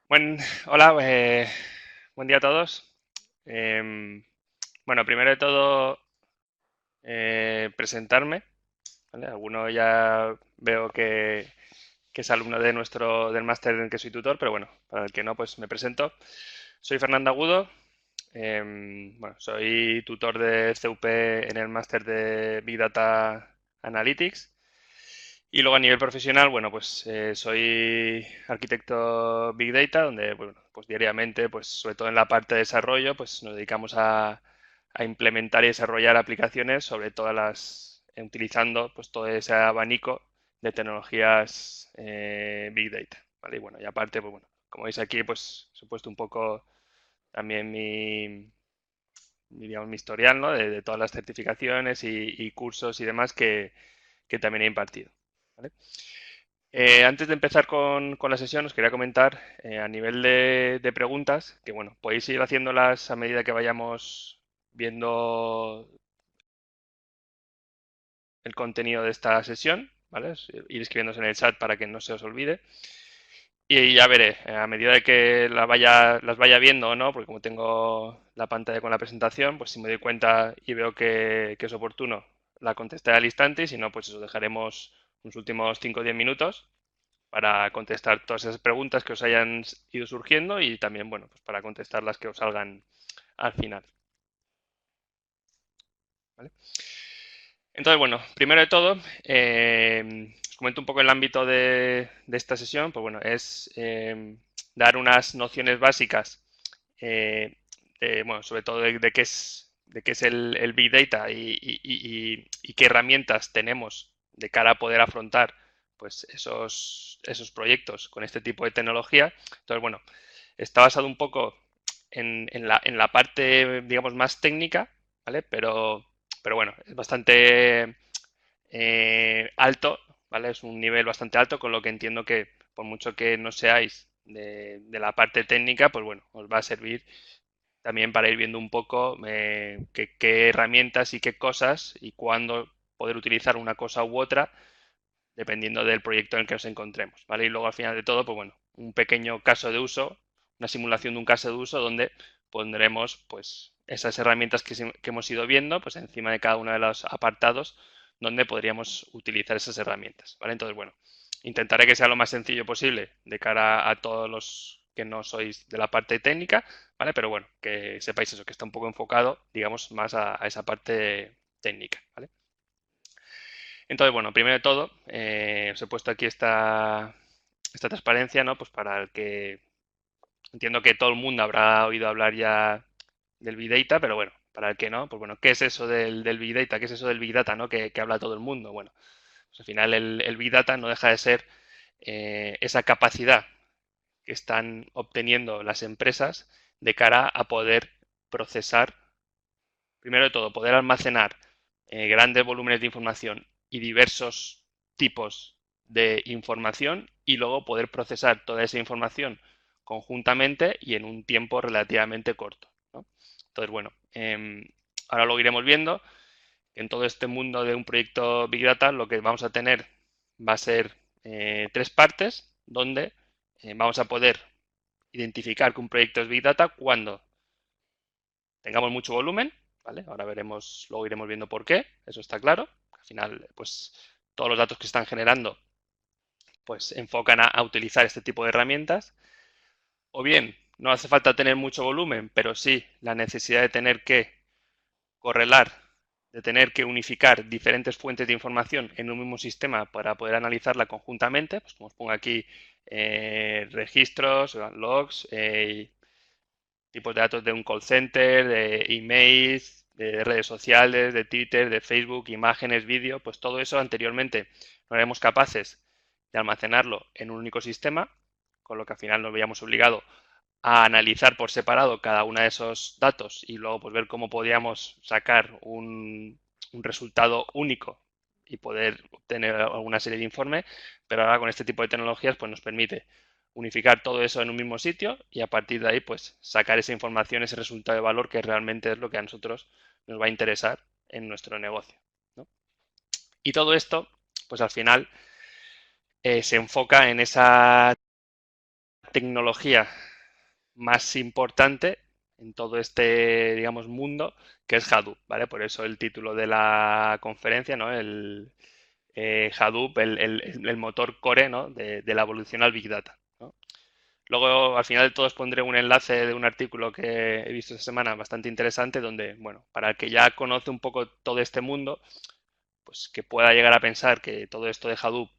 Hola, buen día a todos. Bueno, primero de todo, presentarme, ¿vale? Alguno ya veo que es alumno del máster en el que soy tutor, pero bueno, para el que no, pues me presento. Soy Fernando Agudo, bueno, soy tutor de CUP en el máster de Big Data Analytics. Y luego a nivel profesional, bueno, pues soy arquitecto Big Data, donde, bueno, pues diariamente, pues sobre todo en la parte de desarrollo, pues nos dedicamos a implementar y desarrollar aplicaciones sobre todas utilizando pues todo ese abanico de tecnologías Big Data, ¿vale? Y bueno, y aparte, pues bueno, como veis aquí, pues os he puesto un poco también digamos, mi historial, ¿no? De todas las certificaciones y cursos y demás que también he impartido, ¿vale? Antes de empezar con la sesión, os quería comentar a nivel de preguntas, que bueno, podéis ir haciéndolas a medida que vayamos viendo el contenido de esta sesión, ¿vale? Ir escribiéndose en el chat para que no se os olvide. Y ya veré, a medida de que las vaya viendo o no, porque como tengo la pantalla con la presentación, pues si me doy cuenta y veo que es oportuno, la contestaré al instante y si no, pues eso, dejaremos unos últimos 5 o 10 minutos para contestar todas esas preguntas que os hayan ido surgiendo y también, bueno, pues para contestar las que os salgan al final. ¿Vale? Entonces, bueno, primero de todo, os comento un poco el ámbito de esta sesión, pues bueno, es dar unas nociones básicas, bueno, sobre todo de qué es el Big Data y qué herramientas tenemos de cara a poder afrontar pues esos proyectos con este tipo de tecnología. Entonces, bueno, está basado un poco en la parte, digamos, más técnica, ¿vale? Pero bueno, es bastante alto, ¿vale? Es un nivel bastante alto, con lo que entiendo que por mucho que no seáis de la parte técnica, pues bueno, os va a servir también para ir viendo un poco qué herramientas y qué cosas y cuándo poder utilizar una cosa u otra dependiendo del proyecto en el que nos encontremos, ¿vale? Y luego al final de todo, pues bueno, un pequeño caso de uso, una simulación de un caso de uso donde pondremos pues esas herramientas que hemos ido viendo pues encima de cada uno de los apartados donde podríamos utilizar esas herramientas, ¿vale? Entonces, bueno, intentaré que sea lo más sencillo posible de cara a todos los que no sois de la parte técnica, ¿vale? Pero bueno, que sepáis eso, que está un poco enfocado, digamos, más a esa parte técnica, ¿vale? Entonces, bueno, primero de todo, os he puesto aquí esta transparencia, ¿no? Pues para el que entiendo que todo el mundo habrá oído hablar ya del Big Data, pero bueno, para el que no, pues bueno, ¿qué es eso del Big Data? ¿Qué es eso del Big Data, ¿no? Que habla todo el mundo. Bueno, pues al final el Big Data no deja de ser esa capacidad que están obteniendo las empresas de cara a poder procesar, primero de todo, poder almacenar grandes volúmenes de información y diversos tipos de información y luego poder procesar toda esa información conjuntamente y en un tiempo relativamente corto, ¿no? Entonces, bueno, ahora lo iremos viendo. En todo este mundo de un proyecto Big Data, lo que vamos a tener va a ser tres partes donde vamos a poder identificar que un proyecto es Big Data cuando tengamos mucho volumen, ¿vale? Ahora veremos, luego iremos viendo por qué, eso está claro. Al final, pues todos los datos que están generando, pues se enfocan a utilizar este tipo de herramientas. O bien, no hace falta tener mucho volumen, pero sí la necesidad de tener que correlar, de tener que unificar diferentes fuentes de información en un mismo sistema para poder analizarla conjuntamente, pues como os pongo aquí, registros, logs, tipos de datos de un call center, de emails, de redes sociales, de Twitter, de Facebook, imágenes, vídeo, pues todo eso anteriormente no éramos capaces de almacenarlo en un único sistema, con lo que al final nos veíamos obligados a analizar por separado cada uno de esos datos y luego pues ver cómo podíamos sacar un resultado único y poder obtener alguna serie de informes, pero ahora con este tipo de tecnologías pues nos permite unificar todo eso en un mismo sitio y a partir de ahí pues sacar esa información, ese resultado de valor que realmente es lo que a nosotros nos va a interesar en nuestro negocio, ¿no? Y todo esto pues al final se enfoca en esa tecnología más importante en todo este, digamos, mundo, que es Hadoop, ¿vale? Por eso el título de la conferencia, ¿no? Hadoop, el motor core, ¿no? de la evolución al Big Data, ¿no? Luego, al final de todo, os pondré un enlace de un artículo que he visto esta semana bastante interesante, donde, bueno, para el que ya conoce un poco todo este mundo, pues que pueda llegar a pensar que todo esto de Hadoop,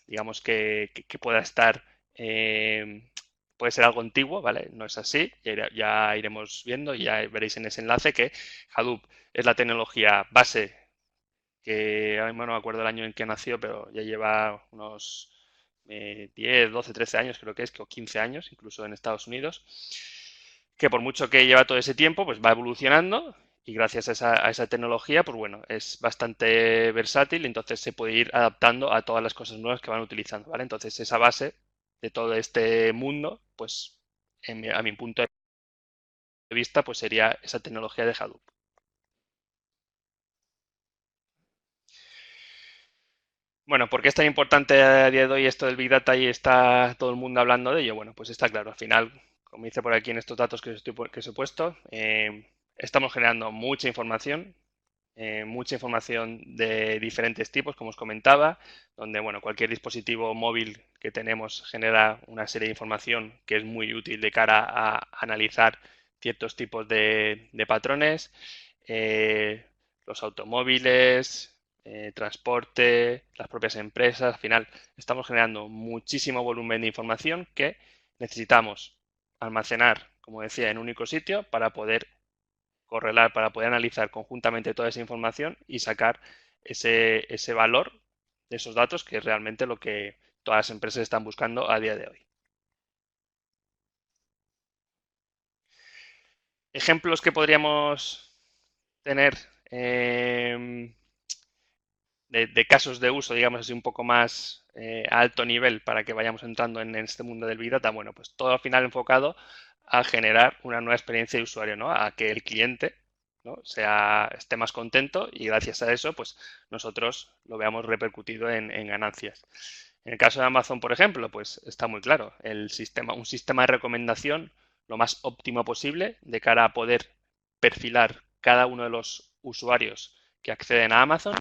digamos que pueda estar, puede ser algo antiguo, ¿vale? No es así, ya iremos viendo y ya veréis en ese enlace que Hadoop es la tecnología base que ahora mismo no me acuerdo el año en que nació, pero ya lleva unos 10, 12, 13 años creo que es, o 15 años, incluso en Estados Unidos, que por mucho que lleva todo ese tiempo, pues va evolucionando y gracias a esa tecnología, pues bueno, es bastante versátil, entonces se puede ir adaptando a todas las cosas nuevas que van utilizando, ¿vale? Entonces esa base de todo este mundo, pues a mi punto de vista, pues sería esa tecnología de Hadoop. Bueno, ¿por qué es tan importante a día de hoy esto del Big Data y está todo el mundo hablando de ello? Bueno, pues está claro. Al final, como dice por aquí en estos datos que os he puesto, estamos generando mucha información de diferentes tipos, como os comentaba, donde, bueno, cualquier dispositivo móvil que tenemos genera una serie de información que es muy útil de cara a analizar ciertos tipos de patrones. Los automóviles, transporte, las propias empresas, al final estamos generando muchísimo volumen de información que necesitamos almacenar, como decía, en un único sitio para poder correlar, para poder analizar conjuntamente toda esa información y sacar ese valor de esos datos, que es realmente lo que todas las empresas están buscando a día de hoy. Ejemplos que podríamos tener de casos de uso, digamos así, un poco más a alto nivel para que vayamos entrando en este mundo del Big Data, bueno, pues todo al final enfocado a generar una nueva experiencia de usuario, ¿no? A que el cliente, ¿no? esté más contento y gracias a eso, pues nosotros lo veamos repercutido en ganancias. En el caso de Amazon, por ejemplo, pues está muy claro, un sistema de recomendación lo más óptimo posible de cara a poder perfilar cada uno de los usuarios que acceden a Amazon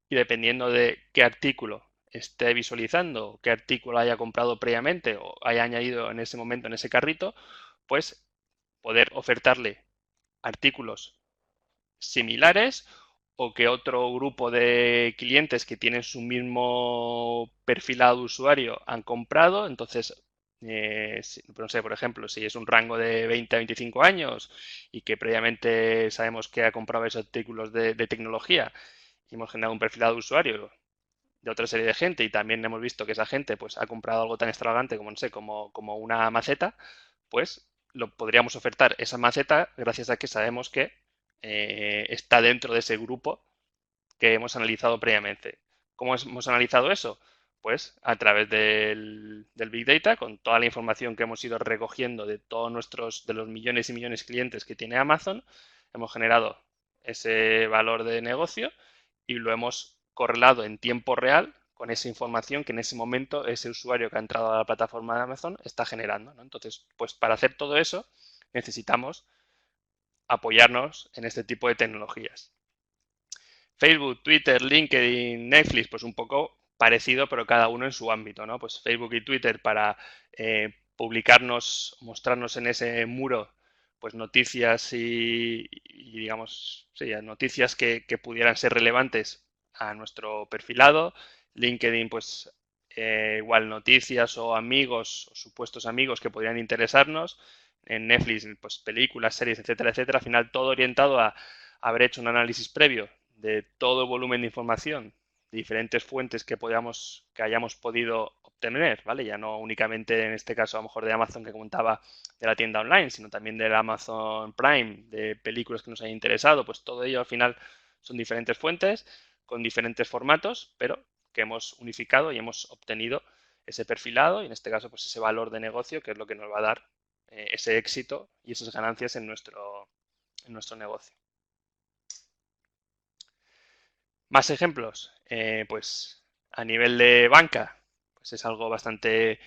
y dependiendo de qué artículo esté visualizando, qué artículo haya comprado previamente o haya añadido en ese momento en ese carrito, pues poder ofertarle artículos similares o que otro grupo de clientes que tienen su mismo perfilado de usuario han comprado. Entonces, no sé, por ejemplo, si es un rango de 20 a 25 años y que previamente sabemos que ha comprado esos artículos de tecnología y hemos generado un perfilado de usuario de otra serie de gente y también hemos visto que esa gente pues ha comprado algo tan extravagante como, no sé, como una maceta, pues lo podríamos ofertar esa maceta gracias a que sabemos que está dentro de ese grupo que hemos analizado previamente. ¿Cómo hemos analizado eso? Pues a través del Big Data, con toda la información que hemos ido recogiendo de todos de los millones y millones de clientes que tiene Amazon, hemos generado ese valor de negocio y lo hemos correlado en tiempo real con esa información que en ese momento ese usuario que ha entrado a la plataforma de Amazon está generando, ¿no? Entonces, pues para hacer todo eso necesitamos apoyarnos en este tipo de tecnologías. Facebook, Twitter, LinkedIn, Netflix, pues un poco parecido, pero cada uno en su ámbito, ¿no? Pues Facebook y Twitter para publicarnos, mostrarnos en ese muro, pues noticias y digamos, sí, noticias que pudieran ser relevantes a nuestro perfilado. LinkedIn, pues igual noticias o amigos o supuestos amigos que podrían interesarnos. En Netflix, pues películas, series, etcétera, etcétera. Al final todo orientado a haber hecho un análisis previo de todo el volumen de información, de diferentes fuentes que hayamos podido obtener, ¿vale? Ya no únicamente en este caso a lo mejor de Amazon que comentaba de la tienda online, sino también del Amazon Prime, de películas que nos hayan interesado, pues todo ello al final son diferentes fuentes con diferentes formatos, pero que hemos unificado y hemos obtenido ese perfilado y en este caso pues ese valor de negocio que es lo que nos va a dar ese éxito y esas ganancias en nuestro negocio. Más ejemplos, pues a nivel de banca, pues es algo bastante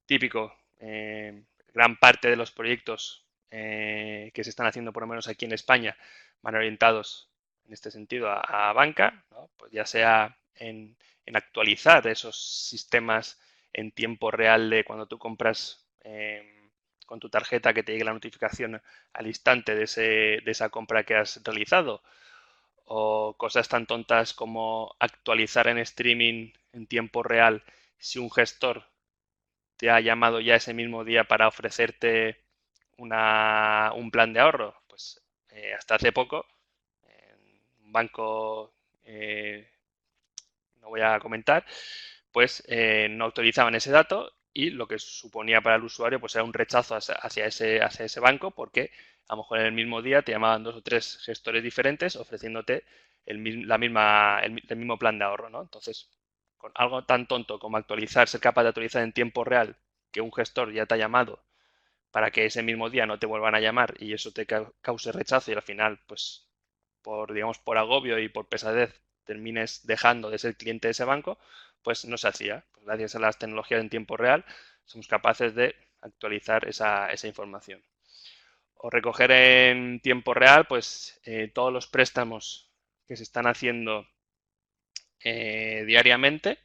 típico. gran parte de los proyectos que se están haciendo, por lo menos aquí en España, van orientados en este sentido a banca, ¿no? Pues ya sea en actualizar esos sistemas en tiempo real de cuando tú compras con tu tarjeta, que te llegue la notificación al instante de esa compra que has realizado, o cosas tan tontas como actualizar en streaming en tiempo real si un gestor te ha llamado ya ese mismo día para ofrecerte un plan de ahorro. Pues hasta hace poco, un banco, no voy a comentar, pues no autorizaban ese dato y lo que suponía para el usuario pues era un rechazo hacia ese banco porque a lo mejor en el mismo día te llamaban dos o tres gestores diferentes ofreciéndote el mismo plan de ahorro, ¿no? Entonces, con algo tan tonto como actualizar, ser capaz de actualizar en tiempo real que un gestor ya te ha llamado para que ese mismo día no te vuelvan a llamar y eso te cause rechazo y al final, pues, digamos, por agobio y por pesadez termines dejando de ser cliente de ese banco, pues no se hacía. Pues gracias a las tecnologías en tiempo real somos capaces de actualizar esa información. O recoger en tiempo real, pues todos los préstamos que se están haciendo diariamente,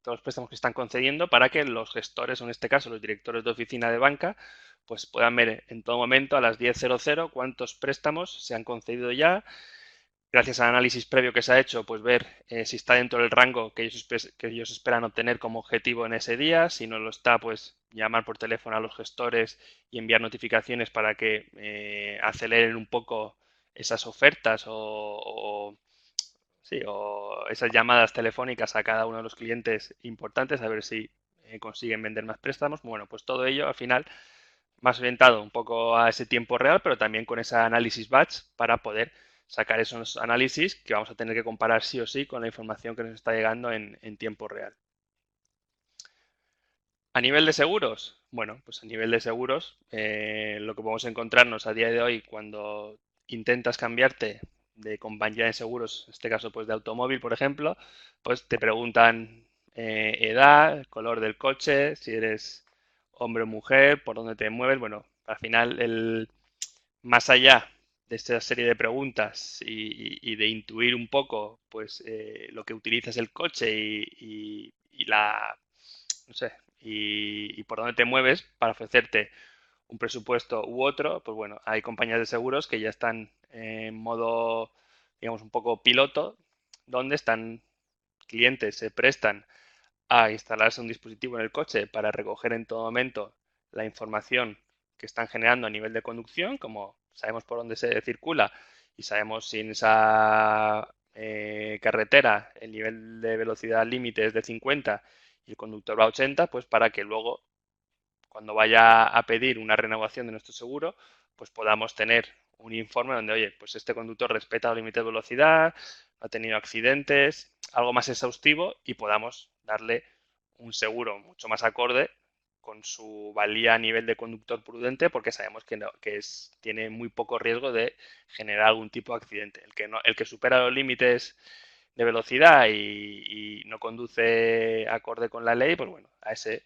todos los préstamos que están concediendo para que los gestores, o en este caso los directores de oficina de banca, pues puedan ver en todo momento a las 10:00 cuántos préstamos se han concedido ya. Gracias al análisis previo que se ha hecho, pues ver si está dentro del rango que ellos esperan obtener como objetivo en ese día. Si no lo está, pues llamar por teléfono a los gestores y enviar notificaciones para que aceleren un poco esas ofertas sí, o esas llamadas telefónicas a cada uno de los clientes importantes a ver si consiguen vender más préstamos. Bueno, pues todo ello al final más orientado un poco a ese tiempo real, pero también con ese análisis batch para poder sacar esos análisis que vamos a tener que comparar sí o sí con la información que nos está llegando en tiempo real. A nivel de seguros, bueno, pues a nivel de seguros, lo que podemos encontrarnos a día de hoy cuando intentas cambiarte de compañía de seguros, en este caso pues de automóvil, por ejemplo, pues te preguntan edad, color del coche, si eres hombre o mujer, por dónde te mueves. Bueno, al final, más allá de esta serie de preguntas y de intuir un poco, pues lo que utilizas el coche y la, no sé, y por dónde te mueves para ofrecerte un presupuesto u otro, pues bueno, hay compañías de seguros que ya están en modo, digamos, un poco piloto, donde están clientes, se prestan a instalarse un dispositivo en el coche para recoger en todo momento la información que están generando a nivel de conducción, como sabemos por dónde se circula y sabemos si en esa carretera el nivel de velocidad límite es de 50 y el conductor va a 80, pues para que luego cuando vaya a pedir una renovación de nuestro seguro, pues podamos tener un informe donde, oye, pues este conductor respeta los límites de velocidad, no ha tenido accidentes, algo más exhaustivo y podamos darle un seguro mucho más acorde con su valía a nivel de conductor prudente porque sabemos que, tiene muy poco riesgo de generar algún tipo de accidente. El que supera los límites de velocidad y no conduce acorde con la ley, pues bueno, a ese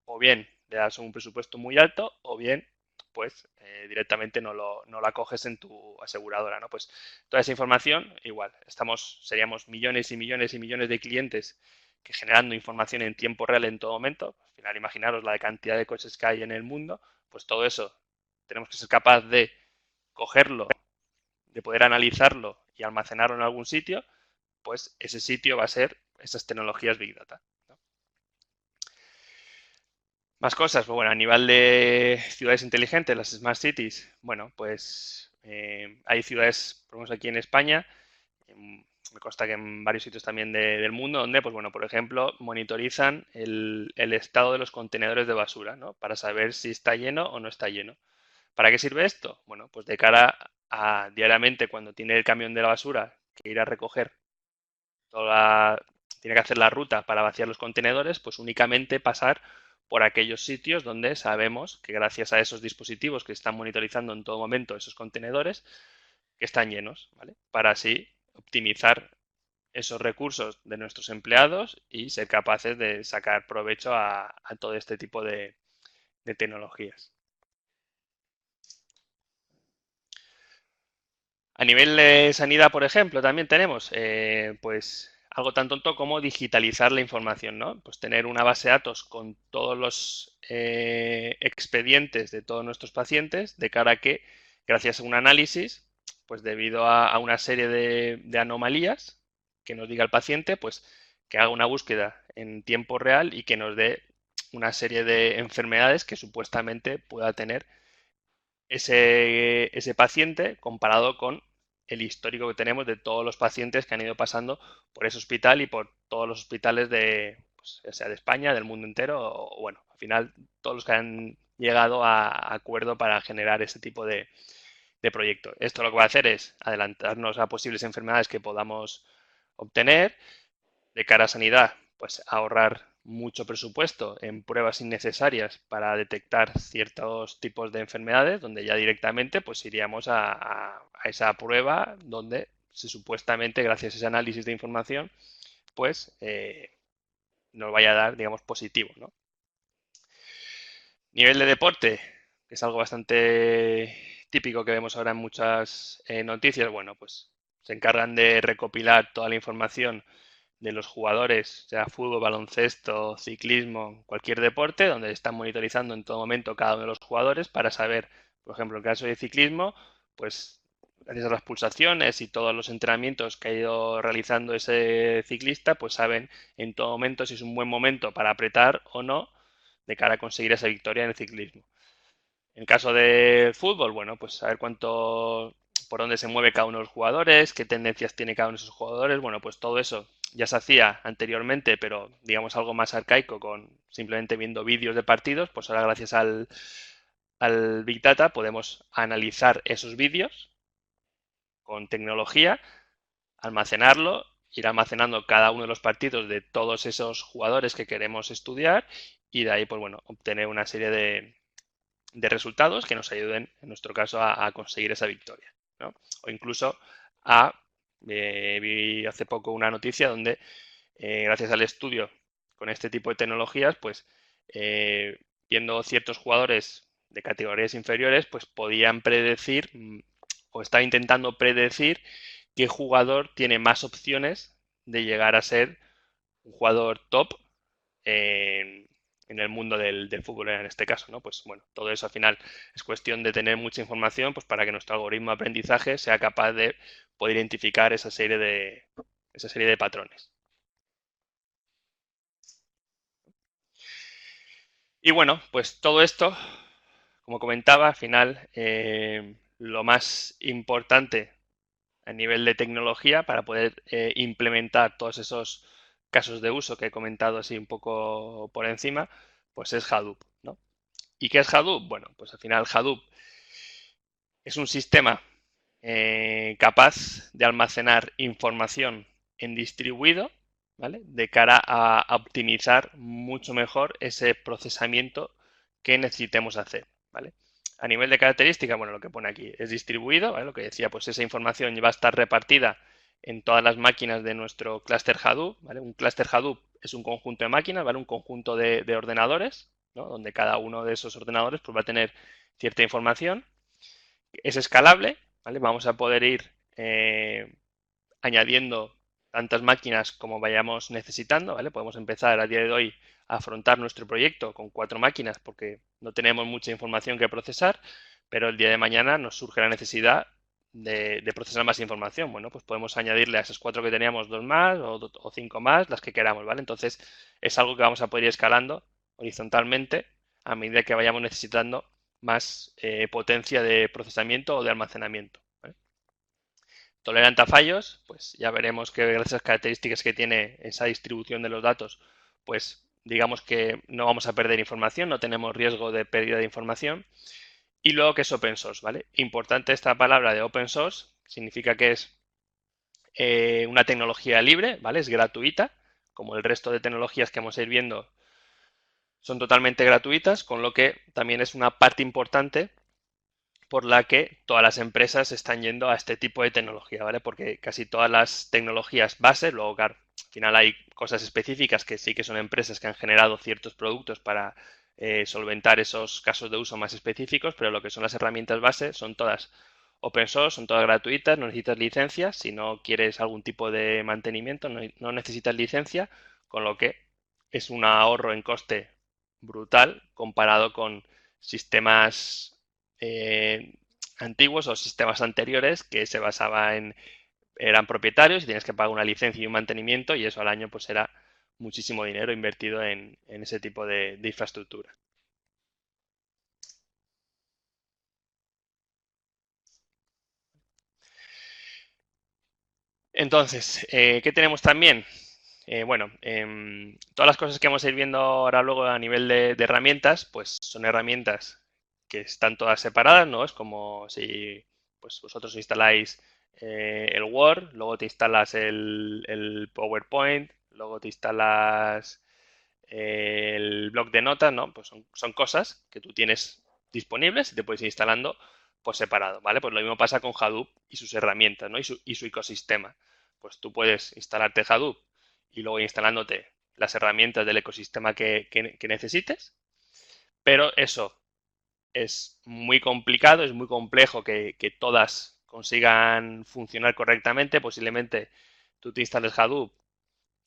o bien le das un presupuesto muy alto o bien pues directamente no la coges en tu aseguradora, ¿no? Pues toda esa información, igual, seríamos millones y millones y millones de clientes que generando información en tiempo real en todo momento, al final imaginaros la cantidad de coches que hay en el mundo, pues todo eso tenemos que ser capaz de cogerlo, de poder analizarlo y almacenarlo en algún sitio, pues ese sitio va a ser esas tecnologías Big Data. Más cosas, pues bueno, a nivel de ciudades inteligentes, las smart cities, bueno, pues hay ciudades, por lo menos aquí en España, me consta que en varios sitios también del mundo, donde, pues bueno, por ejemplo, monitorizan el estado de los contenedores de basura, ¿no? Para saber si está lleno o no está lleno. ¿Para qué sirve esto? Bueno, pues de cara a diariamente cuando tiene el camión de la basura que ir a recoger tiene que hacer la ruta para vaciar los contenedores, pues únicamente pasar por aquellos sitios donde sabemos que gracias a esos dispositivos que están monitorizando en todo momento esos contenedores, que están llenos, ¿vale? Para así optimizar esos recursos de nuestros empleados y ser capaces de sacar provecho a todo este tipo de tecnologías. A nivel de sanidad, por ejemplo, también tenemos pues algo tan tonto como digitalizar la información, ¿no? Pues tener una base de datos con todos los expedientes de todos nuestros pacientes de cara a que, gracias a un análisis, pues debido a una serie de anomalías que nos diga el paciente, pues que haga una búsqueda en tiempo real y que nos dé una serie de enfermedades que supuestamente pueda tener ese paciente comparado con el histórico que tenemos de todos los pacientes que han ido pasando por ese hospital y por todos los hospitales de, pues, ya sea de España, del mundo entero, o bueno, al final todos los que han llegado a acuerdo para generar ese tipo de proyecto. Esto lo que va a hacer es adelantarnos a posibles enfermedades que podamos obtener de cara a sanidad, pues ahorrar mucho presupuesto en pruebas innecesarias para detectar ciertos tipos de enfermedades, donde ya directamente pues iríamos a esa prueba donde se supuestamente, gracias a ese análisis de información, pues nos vaya a dar, digamos, positivo, ¿no? Nivel de deporte, que es algo bastante típico que vemos ahora en muchas noticias, bueno, pues se encargan de recopilar toda la información de los jugadores, sea fútbol, baloncesto, ciclismo, cualquier deporte, donde están monitorizando en todo momento cada uno de los jugadores para saber, por ejemplo, en el caso de ciclismo, pues gracias a las pulsaciones y todos los entrenamientos que ha ido realizando ese ciclista, pues saben en todo momento si es un buen momento para apretar o no de cara a conseguir esa victoria en el ciclismo. En el caso del fútbol, bueno, pues saber cuánto, por dónde se mueve cada uno de los jugadores, qué tendencias tiene cada uno de esos jugadores, bueno, pues todo eso ya se hacía anteriormente, pero digamos algo más arcaico con simplemente viendo vídeos de partidos, pues ahora gracias al Big Data podemos analizar esos vídeos con tecnología, almacenarlo, ir almacenando cada uno de los partidos de todos esos jugadores que queremos estudiar y de ahí, pues bueno, obtener una serie de resultados que nos ayuden, en nuestro caso, a conseguir esa victoria, ¿no? O incluso vi hace poco una noticia donde, gracias al estudio con este tipo de tecnologías, pues viendo ciertos jugadores de categorías inferiores, pues podían predecir o estaba intentando predecir qué jugador tiene más opciones de llegar a ser un jugador top en, en el mundo del fútbol en este caso, ¿no? Pues bueno, todo eso al final es cuestión de tener mucha información pues para que nuestro algoritmo de aprendizaje sea capaz de poder identificar esa serie de patrones. Y bueno, pues todo esto, como comentaba, al final lo más importante a nivel de tecnología para poder implementar todos esos casos de uso que he comentado así un poco por encima, pues es Hadoop, ¿no? ¿Y qué es Hadoop? Bueno, pues al final Hadoop es un sistema capaz de almacenar información en distribuido, ¿vale? De cara a optimizar mucho mejor ese procesamiento que necesitemos hacer, ¿vale? A nivel de características, bueno, lo que pone aquí es distribuido, ¿vale? Lo que decía, pues esa información va a estar repartida en todas las máquinas de nuestro clúster Hadoop, ¿vale? Un clúster Hadoop es un conjunto de máquinas, ¿vale? Un conjunto de ordenadores, ¿no? Donde cada uno de esos ordenadores pues, va a tener cierta información. Es escalable, ¿vale? Vamos a poder ir añadiendo tantas máquinas como vayamos necesitando, ¿vale? Podemos empezar a día de hoy a afrontar nuestro proyecto con 4 máquinas porque no tenemos mucha información que procesar, pero el día de mañana nos surge la necesidad de procesar más información. Bueno, pues podemos añadirle a esas 4 que teníamos 2 más o 5 más, las que queramos, ¿vale? Entonces es algo que vamos a poder ir escalando horizontalmente a medida que vayamos necesitando más potencia de procesamiento o de almacenamiento. ¿Vale? Tolerante a fallos, pues ya veremos que gracias a las características que tiene esa distribución de los datos, pues digamos que no vamos a perder información, no tenemos riesgo de pérdida de información. Y luego que es open source, ¿vale? Importante esta palabra de open source, significa que es una tecnología libre, ¿vale? Es gratuita, como el resto de tecnologías que vamos a ir viendo son totalmente gratuitas, con lo que también es una parte importante por la que todas las empresas están yendo a este tipo de tecnología, ¿vale? Porque casi todas las tecnologías base, luego, claro, al final hay cosas específicas que sí que son empresas que han generado ciertos productos para solventar esos casos de uso más específicos, pero lo que son las herramientas base son todas open source, son todas gratuitas, no necesitas licencia. Si no quieres algún tipo de mantenimiento, no necesitas licencia, con lo que es un ahorro en coste brutal comparado con sistemas antiguos o sistemas anteriores que se basaba en eran propietarios y tienes que pagar una licencia y un mantenimiento, y eso al año pues era muchísimo dinero invertido en ese tipo de infraestructura. Entonces, ¿qué tenemos también? Bueno, todas las cosas que vamos a ir viendo ahora luego a nivel de herramientas, pues son herramientas que están todas separadas, ¿no? Es como si pues vosotros instaláis el Word, luego te instalas el PowerPoint, luego te instalas el bloc de notas, ¿no? Pues son cosas que tú tienes disponibles y te puedes ir instalando por separado, ¿vale? Pues lo mismo pasa con Hadoop y sus herramientas, ¿no? Y su ecosistema. Pues tú puedes instalarte Hadoop y luego ir instalándote las herramientas del ecosistema que necesites, pero eso es muy complicado, es muy complejo que todas consigan funcionar correctamente. Posiblemente tú te instales Hadoop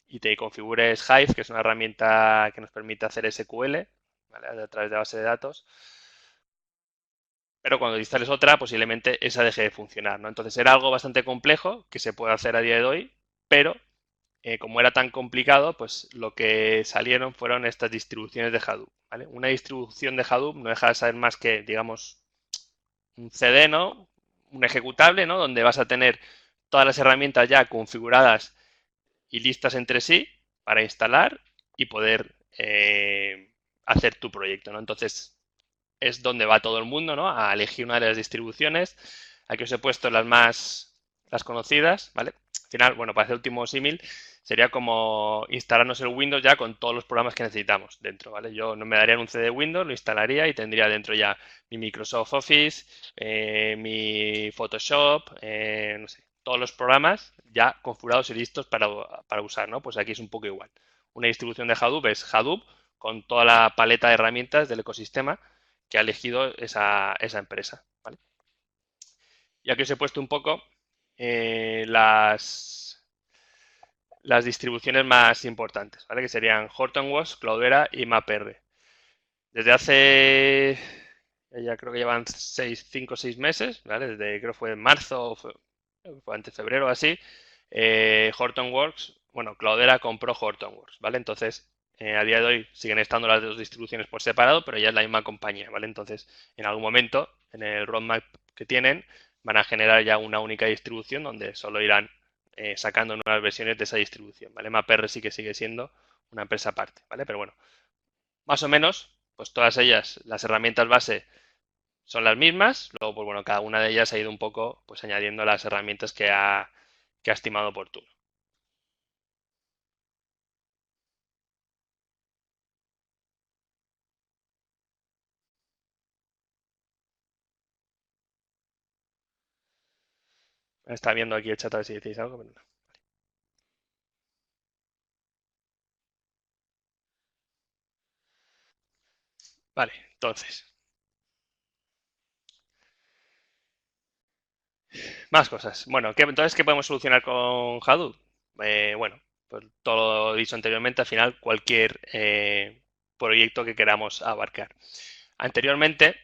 y te configures Hive, que es una herramienta que nos permite hacer SQL, ¿vale? A través de base de datos. Pero cuando instales otra, posiblemente esa deje de funcionar, ¿no? Entonces era algo bastante complejo que se puede hacer a día de hoy, pero como era tan complicado, pues lo que salieron fueron estas distribuciones de Hadoop, ¿vale? Una distribución de Hadoop no deja de ser más que, digamos, un CD, ¿no? Un ejecutable, ¿no? Donde vas a tener todas las herramientas ya configuradas y listas entre sí para instalar y poder hacer tu proyecto, ¿no? Entonces es donde va todo el mundo, ¿no? A elegir una de las distribuciones. Aquí os he puesto las conocidas, ¿vale? Al final, bueno, para hacer el último símil, sería como instalarnos el Windows ya con todos los programas que necesitamos dentro, ¿vale? Yo no me daría un CD de Windows, lo instalaría y tendría dentro ya mi Microsoft Office, mi Photoshop, no sé, todos los programas ya configurados y listos para usar, ¿no? Pues aquí es un poco igual. Una distribución de Hadoop es Hadoop con toda la paleta de herramientas del ecosistema que ha elegido esa empresa, ¿vale? Y aquí os he puesto un poco las distribuciones más importantes, ¿vale? Que serían Hortonworks, Cloudera y MapR. Desde hace, ya creo que llevan 5 o 6 meses, ¿vale? Desde creo que fue en marzo, fue antes de febrero o así, Hortonworks, bueno, Cloudera compró Hortonworks, ¿vale? Entonces, a día de hoy siguen estando las dos distribuciones por separado, pero ya es la misma compañía, ¿vale? Entonces, en algún momento, en el roadmap que tienen, van a generar ya una única distribución donde solo irán sacando nuevas versiones de esa distribución, ¿vale? MapR sí que sigue siendo una empresa aparte, ¿vale? Pero bueno, más o menos, pues todas ellas, las herramientas base son las mismas. Luego, pues bueno, cada una de ellas ha ido un poco, pues añadiendo las herramientas que ha estimado oportuno. Está viendo aquí el chat a ver si decís algo, pero no. Vale, entonces, más cosas. Bueno, entonces, ¿qué podemos solucionar con Hadoop? Bueno, pues todo lo dicho anteriormente, al final cualquier proyecto que queramos abarcar. Anteriormente,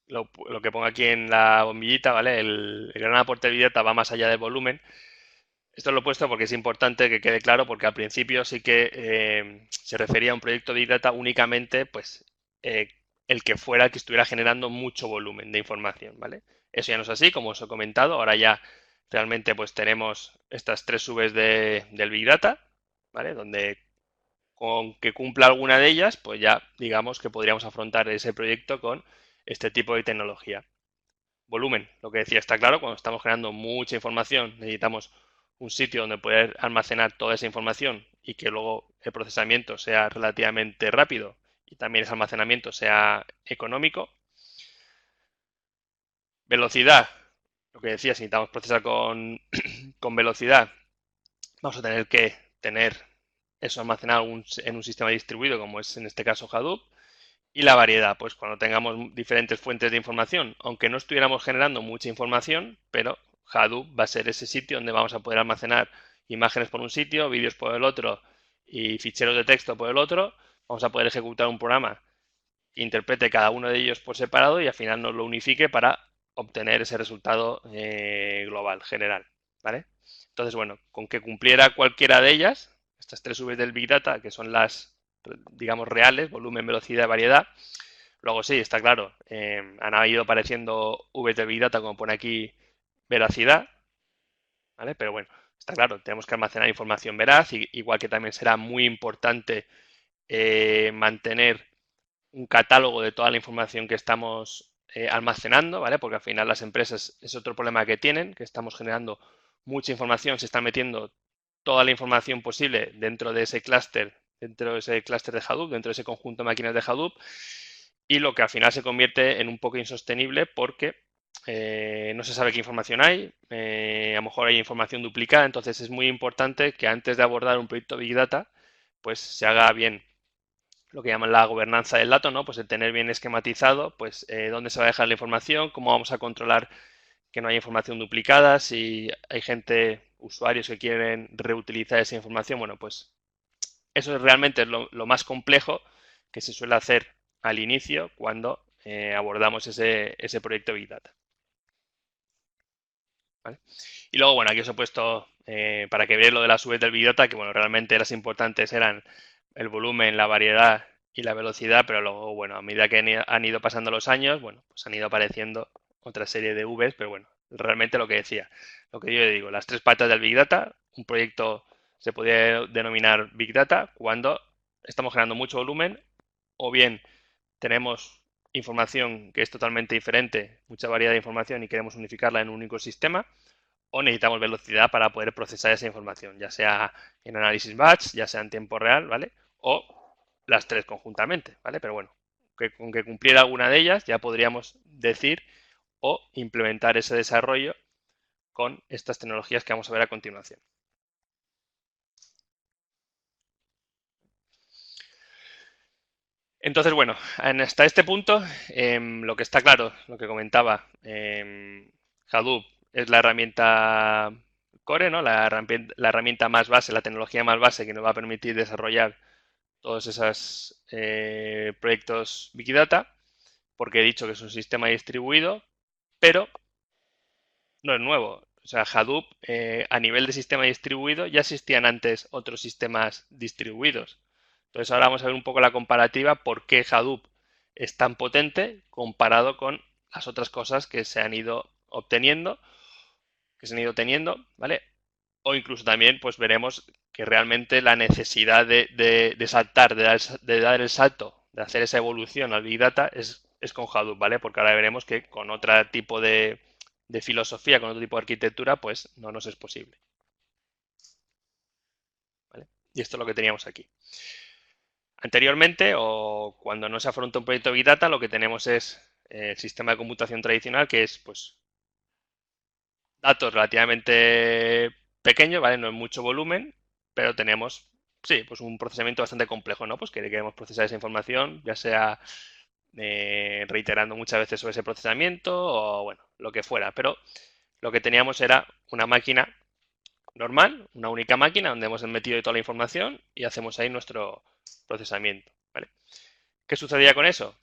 lo que pongo aquí en la bombillita, ¿vale? El gran aporte de Big Data va más allá del volumen. Esto lo he puesto porque es importante que quede claro, porque al principio sí que se refería a un proyecto de Big Data únicamente, pues, eh, el que fuera el que estuviera generando mucho volumen de información, ¿vale? Eso ya no es así, como os he comentado. Ahora ya realmente pues tenemos estas tres subes del Big Data, ¿vale? Donde con que cumpla alguna de ellas, pues ya digamos que podríamos afrontar ese proyecto con este tipo de tecnología. Volumen, lo que decía está claro, cuando estamos generando mucha información necesitamos un sitio donde poder almacenar toda esa información y que luego el procesamiento sea relativamente rápido y también ese almacenamiento sea económico. Velocidad, lo que decía, si necesitamos procesar con velocidad, vamos a tener que tener eso almacenado en un sistema distribuido, como es en este caso Hadoop. Y la variedad, pues cuando tengamos diferentes fuentes de información, aunque no estuviéramos generando mucha información, pero Hadoop va a ser ese sitio donde vamos a poder almacenar imágenes por un sitio, vídeos por el otro y ficheros de texto por el otro. Vamos a poder ejecutar un programa que interprete cada uno de ellos por separado y al final nos lo unifique para obtener ese resultado global, general, ¿vale? Entonces, bueno, con que cumpliera cualquiera de ellas, estas tres Vs del Big Data, que son las, digamos, reales, volumen, velocidad, variedad. Luego sí, está claro, han ido apareciendo Vs del Big Data, como pone aquí, veracidad, ¿vale? Pero bueno, está claro, tenemos que almacenar información veraz, igual que también será muy importante mantener un catálogo de toda la información que estamos almacenando, ¿vale? Porque al final las empresas es otro problema que tienen, que estamos generando mucha información, se está metiendo toda la información posible dentro de ese clúster, dentro de ese clúster de Hadoop, dentro de ese conjunto de máquinas de Hadoop, y lo que al final se convierte en un poco insostenible porque no se sabe qué información hay, a lo mejor hay información duplicada, entonces es muy importante que antes de abordar un proyecto Big Data, pues se haga bien lo que llaman la gobernanza del dato, ¿no? Pues el tener bien esquematizado, pues dónde se va a dejar la información, cómo vamos a controlar que no haya información duplicada, si hay gente, usuarios que quieren reutilizar esa información, bueno, pues eso es realmente lo más complejo que se suele hacer al inicio cuando abordamos ese proyecto Big Data, ¿vale? Y luego, bueno, aquí os he puesto para que veáis lo de las subes del Big Data, que bueno, realmente las importantes eran el volumen, la variedad y la velocidad, pero luego, bueno, a medida que han ido pasando los años, bueno, pues han ido apareciendo otra serie de Vs, pero bueno, realmente lo que decía, lo que yo digo, las tres patas del Big Data, un proyecto se podría denominar Big Data cuando estamos generando mucho volumen o bien tenemos información que es totalmente diferente, mucha variedad de información y queremos unificarla en un único sistema, o necesitamos velocidad para poder procesar esa información, ya sea en análisis batch, ya sea en tiempo real, ¿vale? O las tres conjuntamente, ¿vale? Pero bueno, que con que cumpliera alguna de ellas ya podríamos decir o implementar ese desarrollo con estas tecnologías que vamos a ver a continuación. Entonces, bueno, hasta este punto, lo que está claro, lo que comentaba, Hadoop es la herramienta core, ¿no? La herramienta más base, la tecnología más base que nos va a permitir desarrollar todos esos proyectos Big Data, porque he dicho que es un sistema distribuido, pero no es nuevo. O sea, Hadoop a nivel de sistema distribuido ya existían antes otros sistemas distribuidos. Entonces ahora vamos a ver un poco la comparativa, por qué Hadoop es tan potente comparado con las otras cosas que se han ido obteniendo, que se han ido teniendo, ¿vale? O incluso también pues veremos que realmente la necesidad de saltar, de dar el salto, de hacer esa evolución al Big Data es con Hadoop, ¿vale? Porque ahora veremos que con otro tipo de filosofía, con otro tipo de arquitectura, pues no nos es posible, ¿vale? Y esto es lo que teníamos aquí. Anteriormente, o cuando no se afronta un proyecto Big Data, lo que tenemos es el sistema de computación tradicional, que es pues datos relativamente pequeños, ¿vale? No es mucho volumen, pero tenemos, sí, pues un procesamiento bastante complejo, ¿no? Pues que queremos procesar esa información, ya sea reiterando muchas veces sobre ese procesamiento o, bueno, lo que fuera. Pero lo que teníamos era una máquina normal, una única máquina donde hemos metido toda la información y hacemos ahí nuestro procesamiento, ¿vale? ¿Qué sucedía con eso?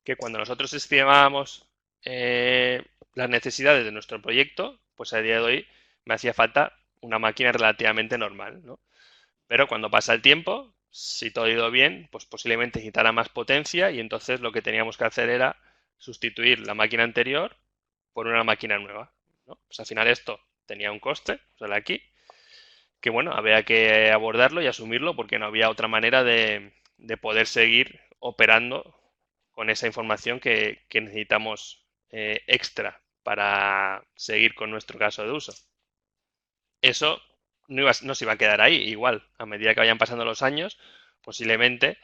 Que cuando nosotros estimábamos las necesidades de nuestro proyecto, pues a día de hoy me hacía falta una máquina relativamente normal, ¿no? Pero cuando pasa el tiempo, si todo ha ido bien, pues posiblemente necesitara más potencia y entonces lo que teníamos que hacer era sustituir la máquina anterior por una máquina nueva, ¿no? Pues al final esto tenía un coste, o sea, aquí, que bueno, había que abordarlo y asumirlo porque no había otra manera de poder seguir operando con esa información que necesitamos extra para seguir con nuestro caso de uso. Eso no se iba a quedar ahí, igual, a medida que vayan pasando los años, posiblemente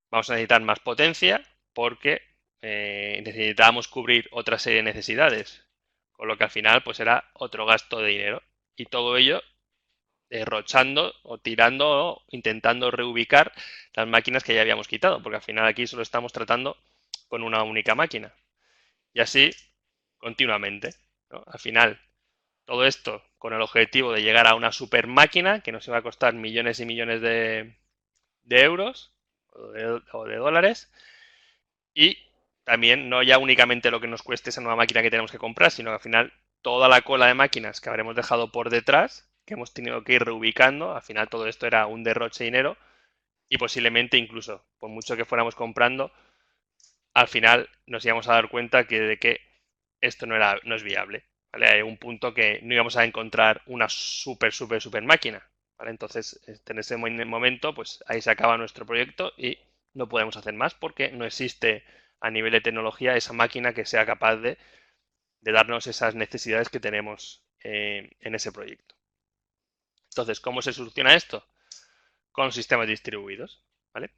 vamos a necesitar más potencia porque necesitábamos cubrir otra serie de necesidades, con lo que al final pues era otro gasto de dinero y todo ello derrochando o tirando o intentando reubicar las máquinas que ya habíamos quitado, porque al final aquí solo estamos tratando con una única máquina. Y así continuamente, ¿no? Al final, todo esto con el objetivo de llegar a una super máquina que nos iba a costar millones y millones de euros o de dólares. Y también no ya únicamente lo que nos cueste esa nueva máquina que tenemos que comprar, sino que al final toda la cola de máquinas que habremos dejado por detrás, que hemos tenido que ir reubicando, al final todo esto era un derroche de dinero y posiblemente incluso, por mucho que fuéramos comprando, al final nos íbamos a dar cuenta de que esto no es viable. ¿Vale? Hay un punto que no íbamos a encontrar una super máquina. ¿Vale? Entonces, en ese momento, pues ahí se acaba nuestro proyecto y no podemos hacer más porque no existe a nivel de tecnología esa máquina que sea capaz de darnos esas necesidades que tenemos en ese proyecto. Entonces, ¿cómo se soluciona esto? Con sistemas distribuidos. ¿Vale?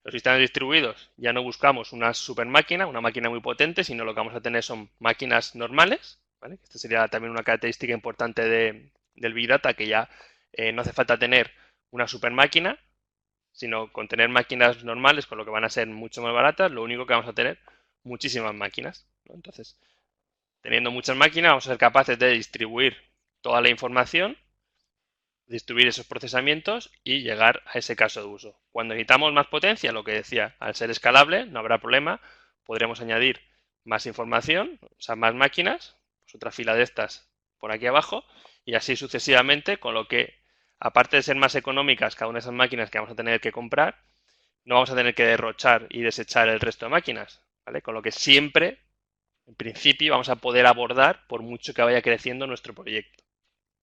Los sistemas distribuidos ya no buscamos una super máquina, una máquina muy potente, sino lo que vamos a tener son máquinas normales. ¿Vale? Esta sería también una característica importante del Big Data, que ya no hace falta tener una super máquina, sino con tener máquinas normales, con lo que van a ser mucho más baratas, lo único que vamos a tener muchísimas máquinas. ¿No? Entonces, teniendo muchas máquinas, vamos a ser capaces de distribuir toda la información, distribuir esos procesamientos y llegar a ese caso de uso. Cuando necesitamos más potencia, lo que decía, al ser escalable, no habrá problema, podremos añadir más información, o sea, más máquinas, pues otra fila de estas por aquí abajo, y así sucesivamente, con lo que, aparte de ser más económicas cada una de esas máquinas que vamos a tener que comprar, no vamos a tener que derrochar y desechar el resto de máquinas, ¿vale? Con lo que siempre, en principio, vamos a poder abordar por mucho que vaya creciendo nuestro proyecto,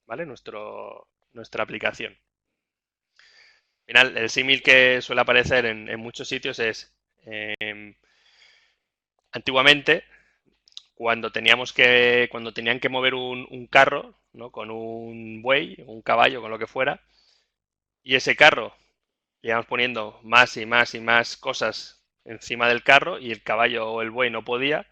¿vale? Nuestra aplicación. Al final, el símil que suele aparecer en muchos sitios es, antiguamente, cuando tenían que mover un carro, ¿no? Con un buey, un caballo, con lo que fuera, y ese carro le íbamos poniendo más y más y más cosas encima del carro y el caballo o el buey no podía,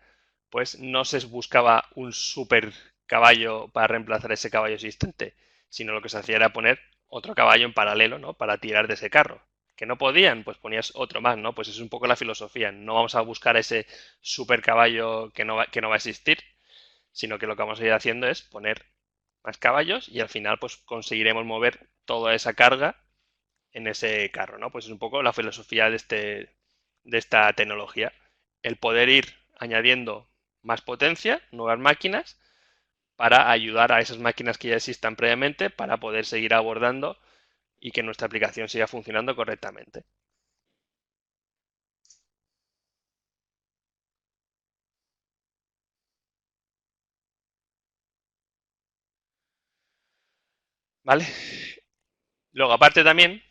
pues no se buscaba un super caballo para reemplazar ese caballo existente, sino lo que se hacía era poner otro caballo en paralelo, ¿no? Para tirar de ese carro. Que no podían, pues ponías otro más, ¿no? Pues es un poco la filosofía. No vamos a buscar ese super caballo que no va a existir, sino que lo que vamos a ir haciendo es poner más caballos y al final pues conseguiremos mover toda esa carga en ese carro, ¿no? Pues es un poco la filosofía de esta tecnología. El poder ir añadiendo más potencia, nuevas máquinas, para ayudar a esas máquinas que ya existan previamente para poder seguir abordando y que nuestra aplicación siga funcionando correctamente. ¿Vale? Luego, aparte también,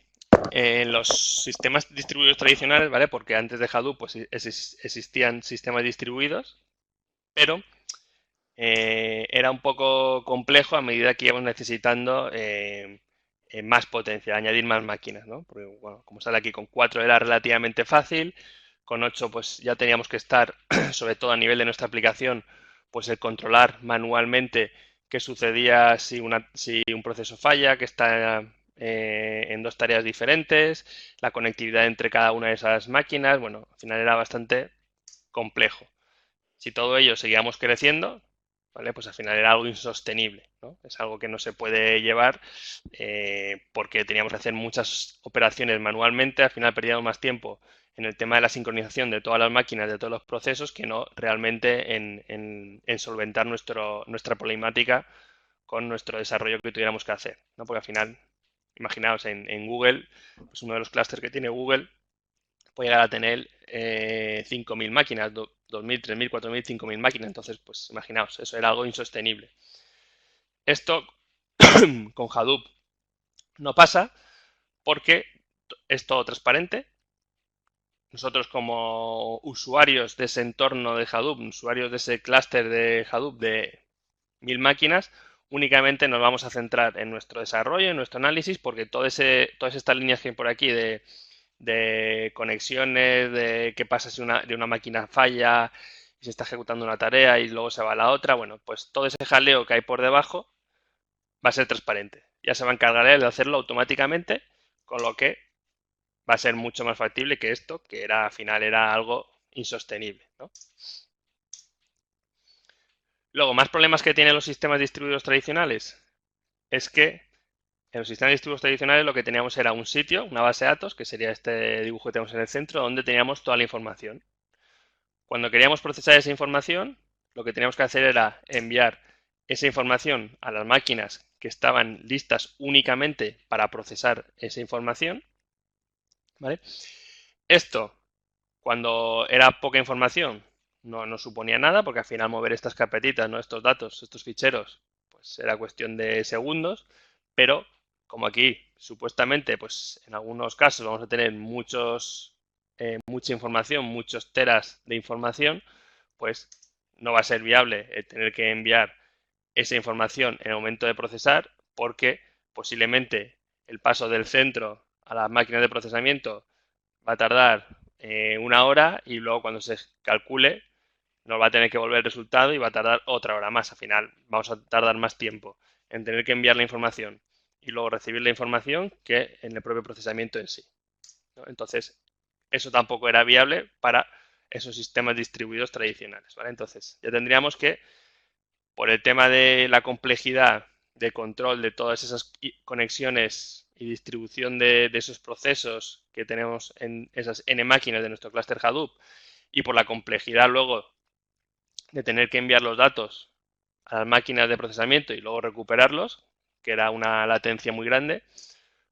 en los sistemas distribuidos tradicionales, ¿vale? Porque antes de Hadoop pues, existían sistemas distribuidos, pero era un poco complejo a medida que íbamos necesitando más potencia, añadir más máquinas, ¿no? Porque, bueno, como sale aquí con 4 era relativamente fácil, con 8 pues ya teníamos que estar, sobre todo a nivel de nuestra aplicación, pues el controlar manualmente qué sucedía si un proceso falla, que está en dos tareas diferentes, la conectividad entre cada una de esas máquinas, bueno, al final era bastante complejo. Si todo ello seguíamos creciendo, ¿vale? Pues al final era algo insostenible, ¿no? Es algo que no se puede llevar porque teníamos que hacer muchas operaciones manualmente, al final perdíamos más tiempo en el tema de la sincronización de todas las máquinas, de todos los procesos, que no realmente en solventar nuestra problemática con nuestro desarrollo que tuviéramos que hacer, ¿no? Porque al final, imaginaos, en Google, pues uno de los clústeres que tiene Google puede llegar a tener 5.000 máquinas, 2.000, 3.000, 4.000, 5.000 máquinas. Entonces, pues imaginaos, eso era algo insostenible. Esto con Hadoop no pasa porque es todo transparente. Nosotros como usuarios de ese entorno de Hadoop, usuarios de ese clúster de Hadoop de 1.000 máquinas, únicamente nos vamos a centrar en nuestro desarrollo, en nuestro análisis, porque todas estas líneas que hay por aquí de conexiones, de qué pasa si de una máquina falla y se está ejecutando una tarea y luego se va a la otra. Bueno, pues todo ese jaleo que hay por debajo va a ser transparente. ya se va a encargar él de hacerlo automáticamente, con lo que va a ser mucho más factible que esto, que era al final era algo insostenible, ¿no? Luego, más problemas que tienen los sistemas distribuidos tradicionales es que en los sistemas distribuidos tradicionales lo que teníamos era un sitio, una base de datos, que sería este dibujo que tenemos en el centro, donde teníamos toda la información. Cuando queríamos procesar esa información, lo que teníamos que hacer era enviar esa información a las máquinas que estaban listas únicamente para procesar esa información, ¿vale? Esto, cuando era poca información, no suponía nada, porque al final mover estas carpetitas, ¿no? Estos datos, estos ficheros, pues era cuestión de segundos, pero como aquí supuestamente, pues en algunos casos vamos a tener mucha información, muchos teras de información, pues no va a ser viable tener que enviar esa información en el momento de procesar, porque posiblemente el paso del centro a las máquinas de procesamiento va a tardar una hora y luego cuando se calcule nos va a tener que volver el resultado y va a tardar otra hora más. Al final vamos a tardar más tiempo en tener que enviar la información y luego recibir la información que en el propio procesamiento en sí, ¿no? Entonces, eso tampoco era viable para esos sistemas distribuidos tradicionales, ¿vale? Entonces, ya tendríamos que, por el tema de la complejidad de control de todas esas conexiones y distribución de esos procesos que tenemos en esas N máquinas de nuestro clúster Hadoop y por la complejidad luego de tener que enviar los datos a las máquinas de procesamiento y luego recuperarlos, que era una latencia muy grande,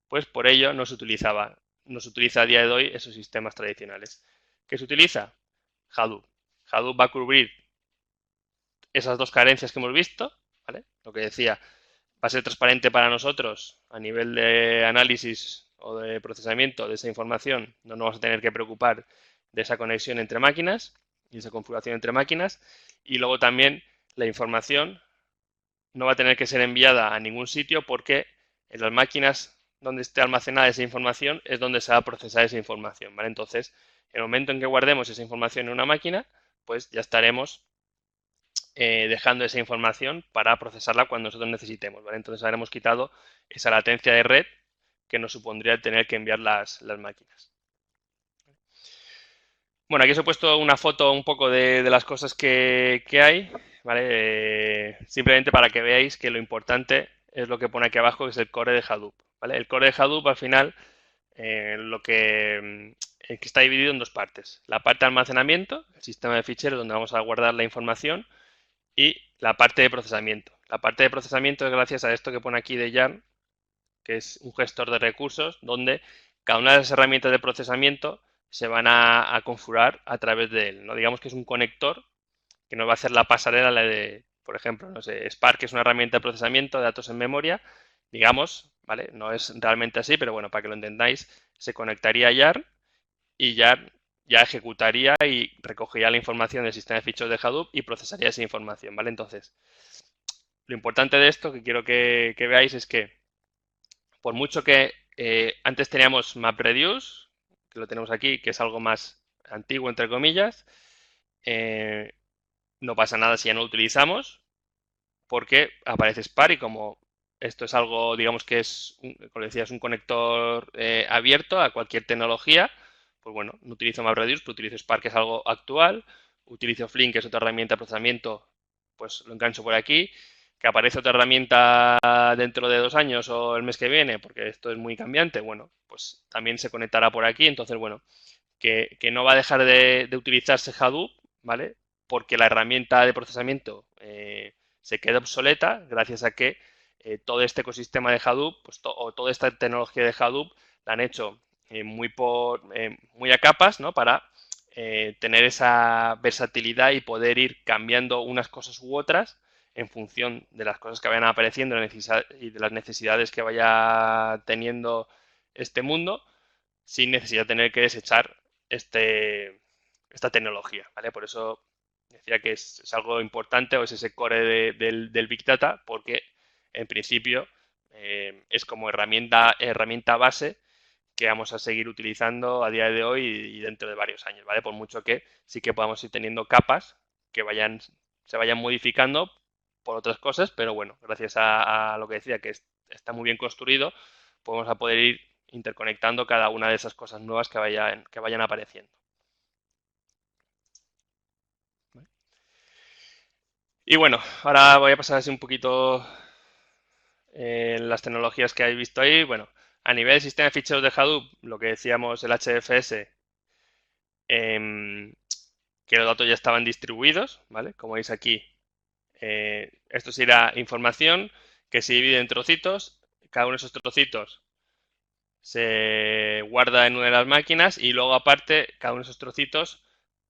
pues por ello no se utiliza a día de hoy esos sistemas tradicionales. ¿Qué se utiliza? Hadoop. Hadoop va a cubrir esas dos carencias que hemos visto, ¿vale? Lo que decía, va a ser transparente para nosotros a nivel de análisis o de procesamiento de esa información. No nos vamos a tener que preocupar de esa conexión entre máquinas y esa configuración entre máquinas. Y luego también la información no va a tener que ser enviada a ningún sitio porque en las máquinas donde esté almacenada esa información es donde se va a procesar esa información, ¿vale? Entonces, en el momento en que guardemos esa información en una máquina, pues ya estaremos dejando esa información para procesarla cuando nosotros necesitemos, ¿vale? Entonces habremos quitado esa latencia de red que nos supondría tener que enviar las máquinas. Bueno, aquí os he puesto una foto un poco de las cosas que hay, ¿vale? Simplemente para que veáis que lo importante es lo que pone aquí abajo, que es el core de Hadoop, ¿vale? El core de Hadoop al final que está dividido en dos partes. La parte de almacenamiento, el sistema de ficheros donde vamos a guardar la información, y la parte de procesamiento. La parte de procesamiento es gracias a esto que pone aquí de Yarn, que es un gestor de recursos, donde cada una de las herramientas de procesamiento se van a configurar a través de él, ¿no? Digamos que es un conector que nos va a hacer la pasarela de, por ejemplo, no sé, Spark es una herramienta de procesamiento de datos en memoria, digamos, ¿vale? No es realmente así, pero bueno, para que lo entendáis, se conectaría a Yarn y Yarn ya ejecutaría y recogería la información del sistema de ficheros de Hadoop y procesaría esa información, ¿vale? Entonces, lo importante de esto que quiero que veáis es que por mucho que antes teníamos MapReduce, que lo tenemos aquí, que es algo más antiguo, entre comillas, eh, no pasa nada si ya no lo utilizamos, porque aparece Spark y como esto es algo, digamos que es, como decía, es un conector abierto a cualquier tecnología, pues bueno, no utilizo MapReduce, pero utilizo Spark, que es algo actual, utilizo Flink, que es otra herramienta de procesamiento, pues lo engancho por aquí, que aparece otra herramienta dentro de 2 años o el mes que viene, porque esto es muy cambiante, bueno, pues también se conectará por aquí, entonces bueno, que no va a dejar de utilizarse Hadoop, ¿vale? Porque la herramienta de procesamiento se queda obsoleta gracias a que todo este ecosistema de Hadoop, pues o toda esta tecnología de Hadoop la han hecho muy a capas, ¿no? Para tener esa versatilidad y poder ir cambiando unas cosas u otras en función de las cosas que vayan apareciendo y de las necesidades que vaya teniendo este mundo, sin necesidad de tener que desechar esta tecnología, ¿vale? Por eso decía que es algo importante o es ese core del Big Data, porque en principio es como herramienta base que vamos a seguir utilizando a día de hoy y dentro de varios años, ¿vale? Por mucho que sí que podamos ir teniendo capas que se vayan modificando por otras cosas, pero bueno, gracias a lo que decía, que está muy bien construido, pues vamos a poder ir interconectando cada una de esas cosas nuevas que vayan apareciendo. Y bueno, ahora voy a pasar así un poquito las tecnologías que habéis visto ahí. Bueno, a nivel de sistema de ficheros de Hadoop, lo que decíamos, el HDFS, que los datos ya estaban distribuidos, ¿vale? Como veis aquí, esto será información que se divide en trocitos. Cada uno de esos trocitos se guarda en una de las máquinas y luego aparte, cada uno de esos trocitos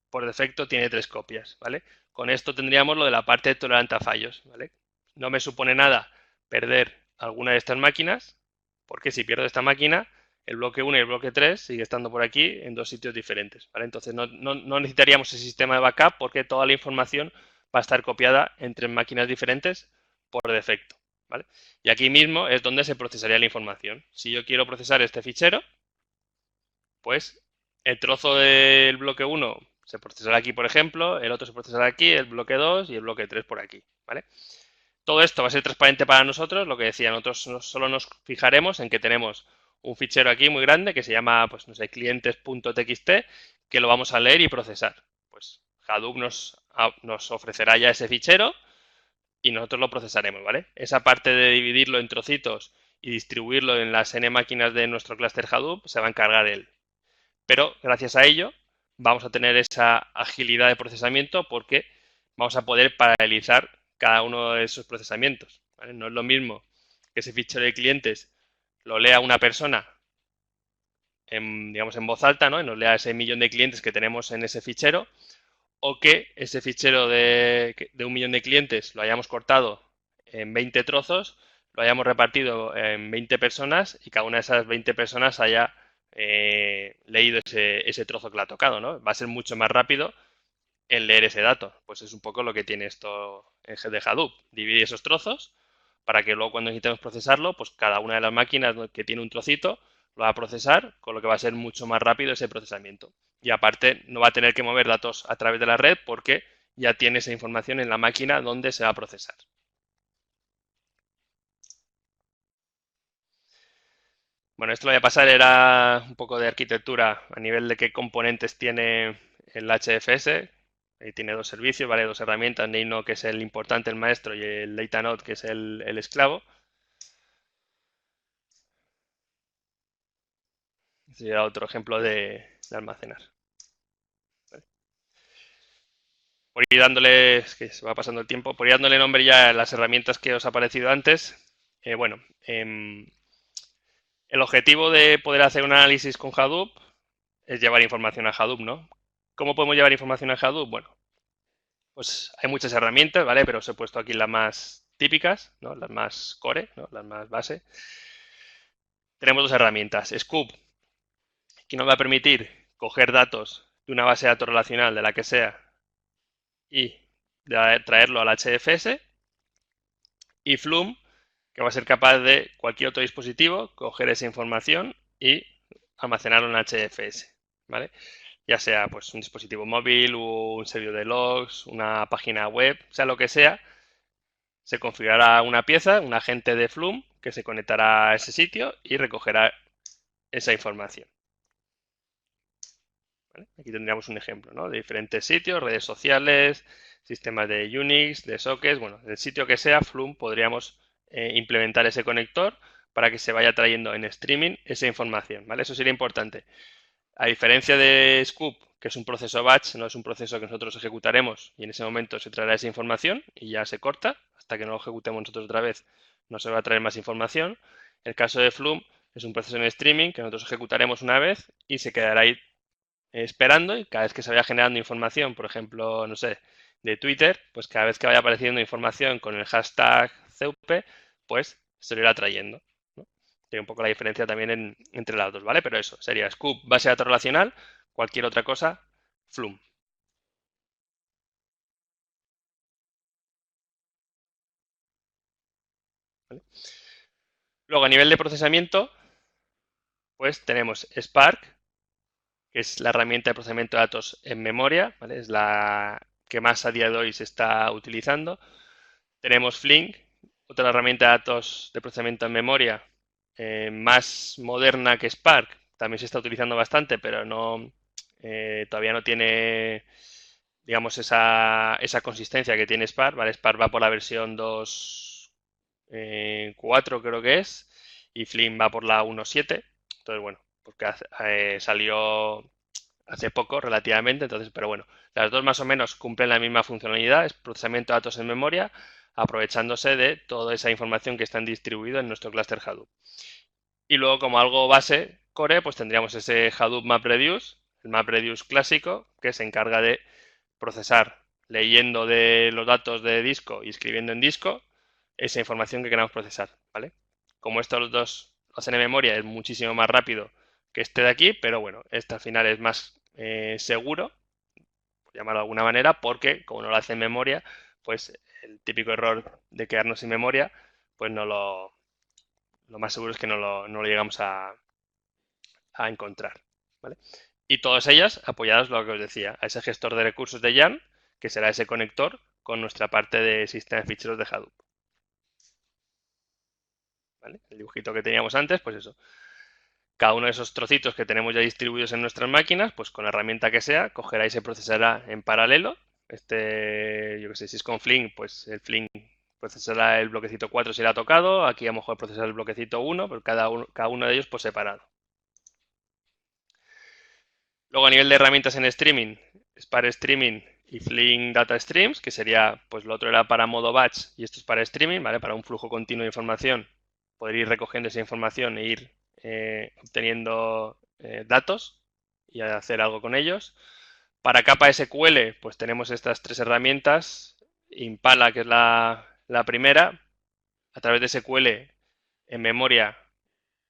por defecto tiene 3 copias, ¿vale? Con esto tendríamos lo de la parte tolerante a fallos, ¿vale? No me supone nada perder alguna de estas máquinas, porque si pierdo esta máquina, el bloque 1 y el bloque 3 sigue estando por aquí en dos sitios diferentes, ¿vale? Entonces no necesitaríamos ese sistema de backup porque toda la información va a estar copiada en 3 máquinas diferentes por defecto, ¿vale? Y aquí mismo es donde se procesaría la información. Si yo quiero procesar este fichero, pues el trozo del bloque 1 se procesará aquí, por ejemplo, el otro se procesará aquí, el bloque 2 y el bloque 3 por aquí, ¿vale? Todo esto va a ser transparente para nosotros, lo que decía, nosotros solo nos fijaremos en que tenemos un fichero aquí muy grande que se llama, pues no sé, clientes.txt, que lo vamos a leer y procesar. Pues Hadoop nos ofrecerá ya ese fichero y nosotros lo procesaremos, ¿vale? Esa parte de dividirlo en trocitos y distribuirlo en las n máquinas de nuestro clúster Hadoop se va a encargar él. Pero gracias a ello vamos a tener esa agilidad de procesamiento porque vamos a poder paralelizar cada uno de esos procesamientos, ¿vale? No es lo mismo que ese fichero de clientes lo lea una persona digamos, en voz alta, ¿no? Y nos lea ese millón de clientes que tenemos en ese fichero, o que ese fichero de un millón de clientes lo hayamos cortado en 20 trozos, lo hayamos repartido en 20 personas y cada una de esas 20 personas haya leído ese trozo que le ha tocado, ¿no? Va a ser mucho más rápido el leer ese dato. Pues es un poco lo que tiene esto de Hadoop. Divide esos trozos para que luego cuando necesitemos procesarlo, pues cada una de las máquinas que tiene un trocito lo va a procesar, con lo que va a ser mucho más rápido ese procesamiento. Y aparte no va a tener que mover datos a través de la red porque ya tiene esa información en la máquina donde se va a procesar. Bueno, esto lo voy a pasar, era un poco de arquitectura a nivel de qué componentes tiene el HFS. Ahí tiene dos servicios, ¿vale? Dos herramientas, Neino, que es el importante, el maestro, y el Datanode, que es el esclavo. Este sería otro ejemplo de almacenar. ¿Vale? Por ir dándole, es que se va pasando el tiempo, por ir dándole nombre ya a las herramientas que os ha aparecido antes. Bueno, el objetivo de poder hacer un análisis con Hadoop es llevar información a Hadoop, ¿no? ¿Cómo podemos llevar información a Hadoop? Bueno, pues hay muchas herramientas, ¿vale? Pero os he puesto aquí las más típicas, ¿no? Las más core, ¿no? Las más base. Tenemos dos herramientas. Scoop, que nos va a permitir coger datos de una base de datos relacional de la que sea y traerlo al HDFS. Y Flume, que va a ser capaz de cualquier otro dispositivo coger esa información y almacenarlo en HDFS, ¿vale? Ya sea pues un dispositivo móvil, un servidor de logs, una página web, sea lo que sea, se configurará una pieza, un agente de Flume que se conectará a ese sitio y recogerá esa información. ¿Vale? Aquí tendríamos un ejemplo, ¿no? De diferentes sitios, redes sociales, sistemas de Unix, de sockets, bueno, del sitio que sea, Flume podríamos implementar ese conector para que se vaya trayendo en streaming esa información, ¿vale? Eso sería importante. A diferencia de Scoop, que es un proceso batch, no es un proceso que nosotros ejecutaremos y en ese momento se traerá esa información y ya se corta, hasta que no lo ejecutemos nosotros otra vez no se va a traer más información. El caso de Flume es un proceso en streaming que nosotros ejecutaremos una vez y se quedará ahí esperando y cada vez que se vaya generando información, por ejemplo, no sé, de Twitter, pues cada vez que vaya apareciendo información con el hashtag CUP, pues se lo irá trayendo. ¿No? Tiene un poco la diferencia también entre las dos, ¿vale? Pero eso, sería Scoop, base de datos relacional, cualquier otra cosa, Flume. ¿Vale? Luego, a nivel de procesamiento, pues tenemos Spark, que es la herramienta de procesamiento de datos en memoria, ¿vale? Es la que más a día de hoy se está utilizando. Tenemos Flink, otra herramienta de datos de procesamiento en memoria más moderna que Spark. También se está utilizando bastante, pero no todavía no tiene, digamos, esa consistencia que tiene Spark. ¿Vale? Spark va por la versión 2.4 creo que es, y Flink va por la 1.7. Entonces, bueno, porque salió hace poco relativamente, entonces, pero bueno, las dos más o menos cumplen la misma funcionalidad, es procesamiento de datos en memoria, aprovechándose de toda esa información que están distribuidos en nuestro clúster Hadoop. Y luego, como algo base core, pues tendríamos ese Hadoop MapReduce, el MapReduce clásico, que se encarga de procesar leyendo de los datos de disco y escribiendo en disco esa información que queramos procesar, ¿vale? Como estos dos lo hacen en memoria, es muchísimo más rápido que este de aquí, pero bueno, este al final es más seguro, por llamarlo de alguna manera, porque como no lo hace en memoria, pues el típico error de quedarnos sin memoria, pues lo más seguro es que no lo llegamos a encontrar, ¿vale? Y todas ellas apoyadas, lo que os decía, a ese gestor de recursos de Yarn, que será ese conector con nuestra parte de sistema de ficheros de Hadoop. ¿Vale? El dibujito que teníamos antes, pues eso. Cada uno de esos trocitos que tenemos ya distribuidos en nuestras máquinas, pues con la herramienta que sea, cogerá y se procesará en paralelo. Yo que sé, si es con Flink, pues el Flink procesará el bloquecito 4 si le ha tocado. Aquí a lo mejor procesará el bloquecito 1, pero cada uno de ellos por separado. Luego a nivel de herramientas en streaming, Spark Streaming y Flink Data Streams, que sería, pues lo otro era para modo batch y esto es para streaming, ¿vale? Para un flujo continuo de información, poder ir recogiendo esa información e ir obteniendo datos y hacer algo con ellos. Para capa SQL, pues tenemos estas tres herramientas. Impala, que es la primera, a través de SQL en memoria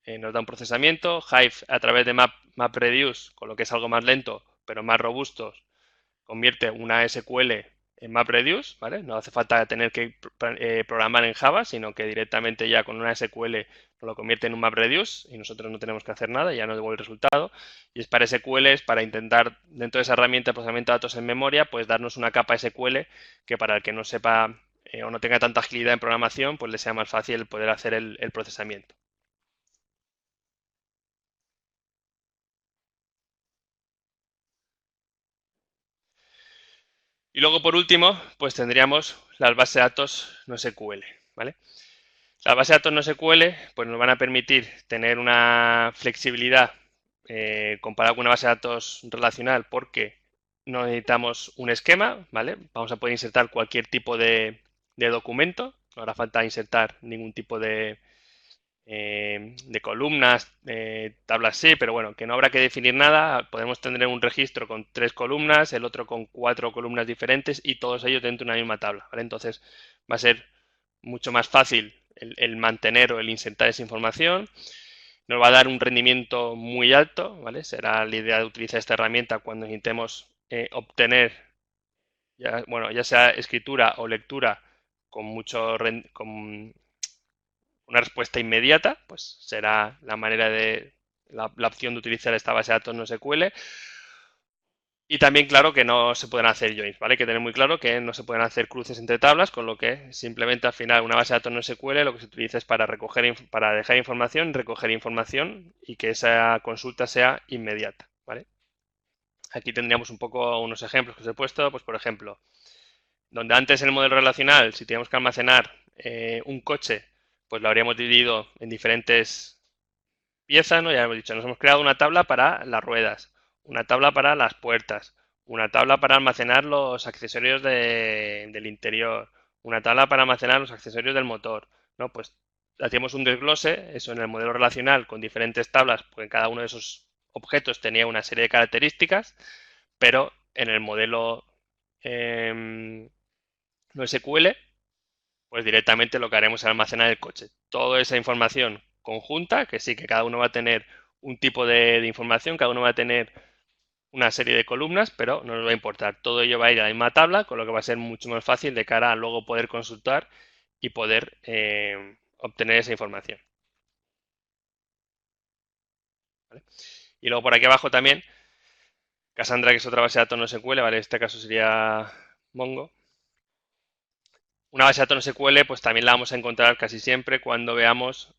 nos da un procesamiento. Hive a través de MapReduce, con lo que es algo más lento, pero más robusto, convierte una SQL en MapReduce, ¿vale? No hace falta tener que programar en Java, sino que directamente ya con una SQL nos lo convierte en un MapReduce y nosotros no tenemos que hacer nada, ya nos devuelve el resultado. Y es para SQL, es para intentar, dentro de esa herramienta de procesamiento de datos en memoria, pues darnos una capa SQL que para el que no sepa o no tenga tanta agilidad en programación, pues le sea más fácil poder hacer el procesamiento. Y luego, por último, pues tendríamos las bases de datos no SQL, ¿vale? Las bases de datos no SQL pues nos van a permitir tener una flexibilidad comparada con una base de datos relacional porque no necesitamos un esquema, ¿vale? Vamos a poder insertar cualquier tipo de documento, no hará falta insertar ningún tipo de columnas, tablas sí, pero bueno, que no habrá que definir nada. Podemos tener un registro con 3 columnas, el otro con 4 columnas diferentes y todos ellos dentro de una misma tabla, ¿vale? Entonces va a ser mucho más fácil el mantener o el insertar esa información. Nos va a dar un rendimiento muy alto, ¿vale? Será la idea de utilizar esta herramienta cuando intentemos obtener, ya sea escritura o lectura con con una respuesta inmediata, pues será la manera de la opción de utilizar esta base de datos no SQL. Y también, claro, que no se pueden hacer joins, ¿vale? Hay que tener muy claro que no se pueden hacer cruces entre tablas, con lo que simplemente al final una base de datos no SQL lo que se utiliza es para para dejar información, recoger información y que esa consulta sea inmediata, ¿vale? Aquí tendríamos un poco unos ejemplos que os he puesto, pues por ejemplo, donde antes en el modelo relacional, si teníamos que almacenar un coche, pues lo habríamos dividido en diferentes piezas, ¿no? Ya hemos dicho, nos hemos creado una tabla para las ruedas, una tabla para las puertas, una tabla para almacenar los accesorios del interior, una tabla para almacenar los accesorios del motor, ¿no? Pues hacíamos un desglose, eso en el modelo relacional con diferentes tablas, porque cada uno de esos objetos tenía una serie de características, pero en el modelo no SQL, pues directamente lo que haremos es almacenar el coche. Toda esa información conjunta, que sí que cada uno va a tener un tipo de información, cada uno va a tener una serie de columnas, pero no nos va a importar. Todo ello va a ir a la misma tabla, con lo que va a ser mucho más fácil de cara a luego poder consultar y poder obtener esa información. ¿Vale? Y luego por aquí abajo también, Cassandra, que es otra base de datos no SQL, ¿vale? En este caso sería Mongo. una base de datos NoSQL, pues también la vamos a encontrar casi siempre cuando veamos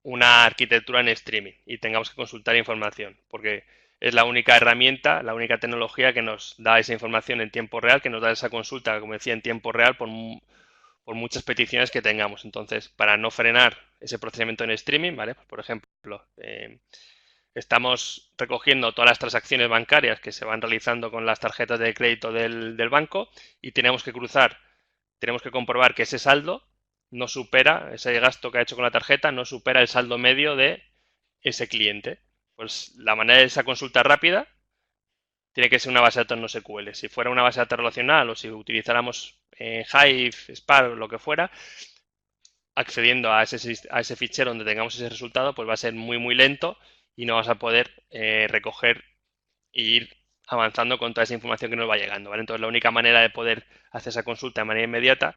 una arquitectura en streaming y tengamos que consultar información, porque es la única herramienta, la única tecnología que nos da esa información en tiempo real, que nos da esa consulta, como decía, en tiempo real por muchas peticiones que tengamos. Entonces, para no frenar ese procesamiento en streaming, ¿vale? Pues, por ejemplo, estamos recogiendo todas las transacciones bancarias que se van realizando con las tarjetas de crédito del banco y tenemos que comprobar que ese saldo no supera, ese gasto que ha hecho con la tarjeta no supera el saldo medio de ese cliente. Pues la manera de esa consulta rápida tiene que ser una base de datos no SQL. Si fuera una base de datos relacional o si utilizáramos Hive, Spark o lo que fuera, accediendo a ese fichero donde tengamos ese resultado, pues va a ser muy lento y no vas a poder recoger e ir avanzando con toda esa información que nos va llegando, ¿vale? Entonces, la única manera de poder hacer esa consulta de manera inmediata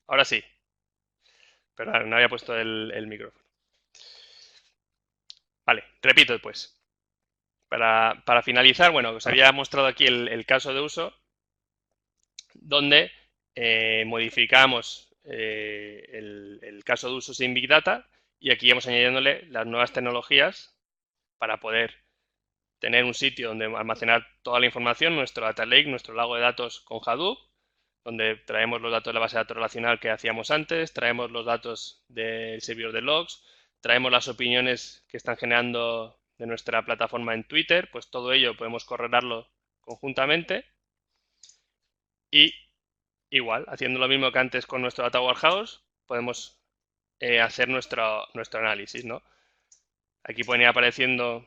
Ahora sí, pero no había puesto el micrófono. Vale, repito pues. Para finalizar, bueno, os había mostrado aquí el caso de uso donde modificamos el caso de uso sin Big Data y aquí vamos añadiéndole las nuevas tecnologías para poder tener un sitio donde almacenar toda la información, nuestro data lake, nuestro lago de datos con Hadoop, donde traemos los datos de la base de datos relacional que hacíamos antes, traemos los datos del servidor de logs, traemos las opiniones que están generando de nuestra plataforma en Twitter, pues todo ello podemos correlarlo conjuntamente y igual, haciendo lo mismo que antes con nuestro Data Warehouse, podemos hacer nuestro análisis, ¿no? Aquí pueden ir apareciendo.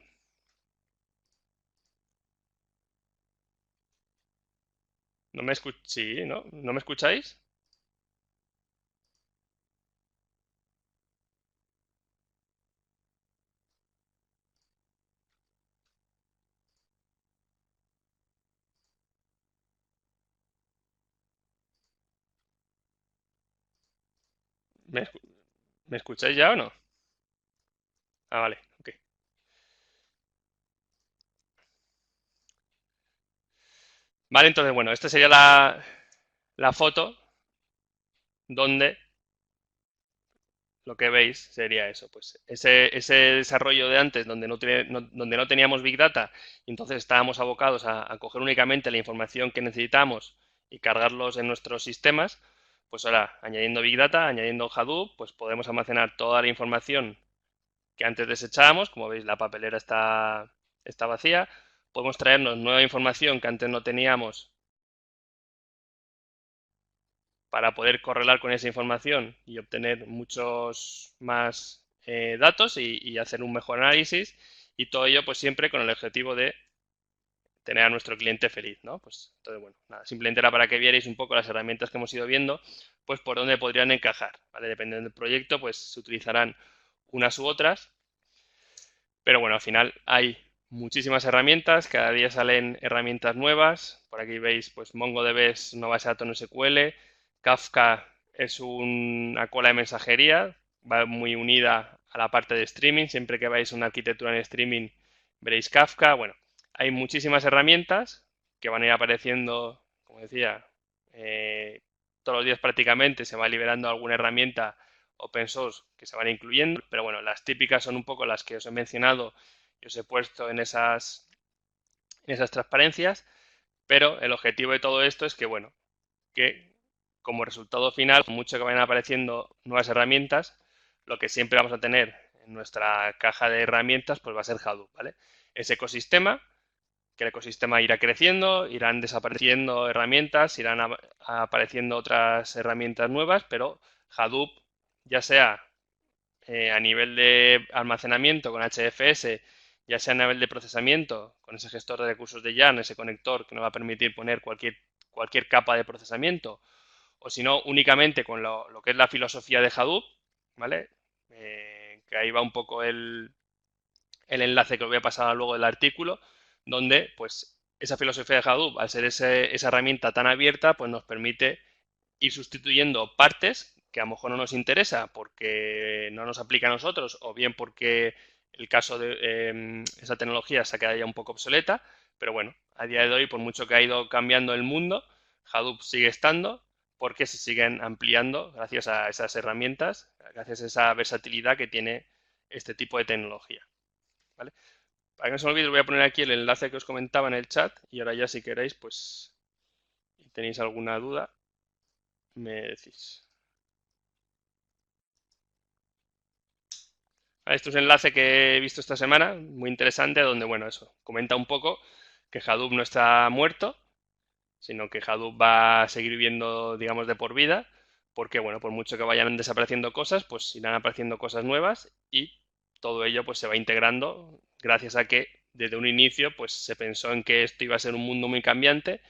¿No me Sí, ¿no? ¿No me escucháis? ¿Me, escu- ¿Me escucháis ya o no? Ah, vale, ok. Vale, entonces, bueno, esta sería la foto donde lo que veis sería eso, pues ese desarrollo de antes donde no teníamos Big Data y entonces estábamos abocados a coger únicamente la información que necesitamos y cargarlos en nuestros sistemas, pues ahora añadiendo Big Data, añadiendo Hadoop, pues podemos almacenar toda la información que antes desechábamos, como veis la papelera está vacía, podemos traernos nueva información que antes no teníamos para poder correlar con esa información y obtener muchos más datos y hacer un mejor análisis y todo ello pues siempre con el objetivo de tener a nuestro cliente feliz, ¿no? Pues entonces, bueno, nada, simplemente era para que vierais un poco las herramientas que hemos ido viendo, pues por dónde podrían encajar, ¿vale? Dependiendo del proyecto, pues se utilizarán unas u otras, pero bueno, al final hay muchísimas herramientas, cada día salen herramientas nuevas. Por aquí veis, pues MongoDB es una base de datos NoSQL, Kafka es una cola de mensajería, va muy unida a la parte de streaming. Siempre que veáis una arquitectura en streaming veréis Kafka. Bueno, hay muchísimas herramientas que van a ir apareciendo, como decía, todos los días prácticamente se va liberando alguna herramienta open source que se van incluyendo, pero bueno, las típicas son un poco las que os he mencionado y os he puesto en esas transparencias, pero el objetivo de todo esto es que, bueno, que como resultado final, mucho que vayan apareciendo nuevas herramientas, lo que siempre vamos a tener en nuestra caja de herramientas, pues va a ser Hadoop, ¿vale? Ese ecosistema, que el ecosistema irá creciendo, irán desapareciendo herramientas, irán apareciendo otras herramientas nuevas, pero Hadoop, ya sea a nivel de almacenamiento con HDFS, ya sea a nivel de procesamiento con ese gestor de recursos de YARN, ese conector que nos va a permitir poner cualquier capa de procesamiento, o si no, únicamente con lo que es la filosofía de Hadoop, ¿vale? Que ahí va un poco el enlace que os voy a pasar luego del artículo, donde pues esa filosofía de Hadoop, al ser esa herramienta tan abierta, pues nos permite ir sustituyendo partes que a lo mejor no nos interesa porque no nos aplica a nosotros o bien porque el caso de esa tecnología se ha quedado ya un poco obsoleta, pero bueno, a día de hoy, por mucho que ha ido cambiando el mundo, Hadoop sigue estando porque se siguen ampliando gracias a esas herramientas, gracias a esa versatilidad que tiene este tipo de tecnología, ¿vale? Para que no se me olvide, os voy a poner aquí el enlace que os comentaba en el chat y ahora ya si queréis, pues, si tenéis alguna duda, me decís. Esto es un enlace que he visto esta semana, muy interesante, donde, bueno, eso, comenta un poco que Hadoop no está muerto, sino que Hadoop va a seguir viviendo, digamos, de por vida, porque, bueno, por mucho que vayan desapareciendo cosas, pues irán apareciendo cosas nuevas y todo ello, pues, se va integrando gracias a que desde un inicio, pues, se pensó en que esto iba a ser un mundo muy cambiante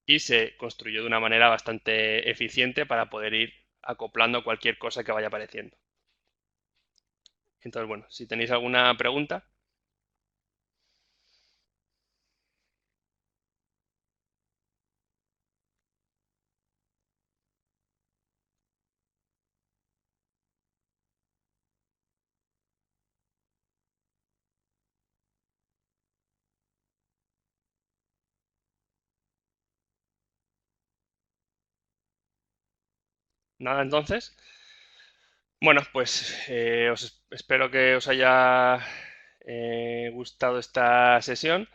y se construyó de una manera bastante eficiente para poder ir acoplando cualquier cosa que vaya apareciendo. Entonces, bueno, si tenéis alguna pregunta. Nada, entonces. Bueno, pues espero que os haya gustado esta sesión.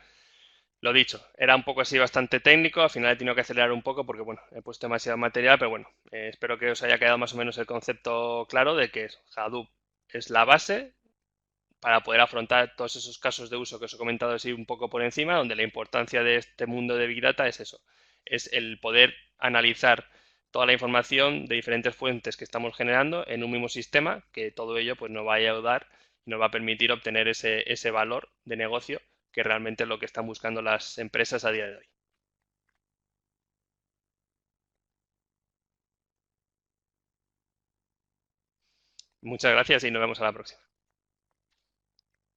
Lo dicho, era un poco así bastante técnico, al final he tenido que acelerar un poco porque, bueno, he puesto demasiado material, pero bueno, espero que os haya quedado más o menos el concepto claro de que Hadoop es la base para poder afrontar todos esos casos de uso que os he comentado así un poco por encima, donde la importancia de este mundo de Big Data es eso, es el poder analizar toda la información de diferentes fuentes que estamos generando en un mismo sistema, que todo ello pues nos va a ayudar y nos va a permitir obtener ese valor de negocio que realmente es lo que están buscando las empresas a día de hoy. Muchas gracias y nos vemos a la próxima.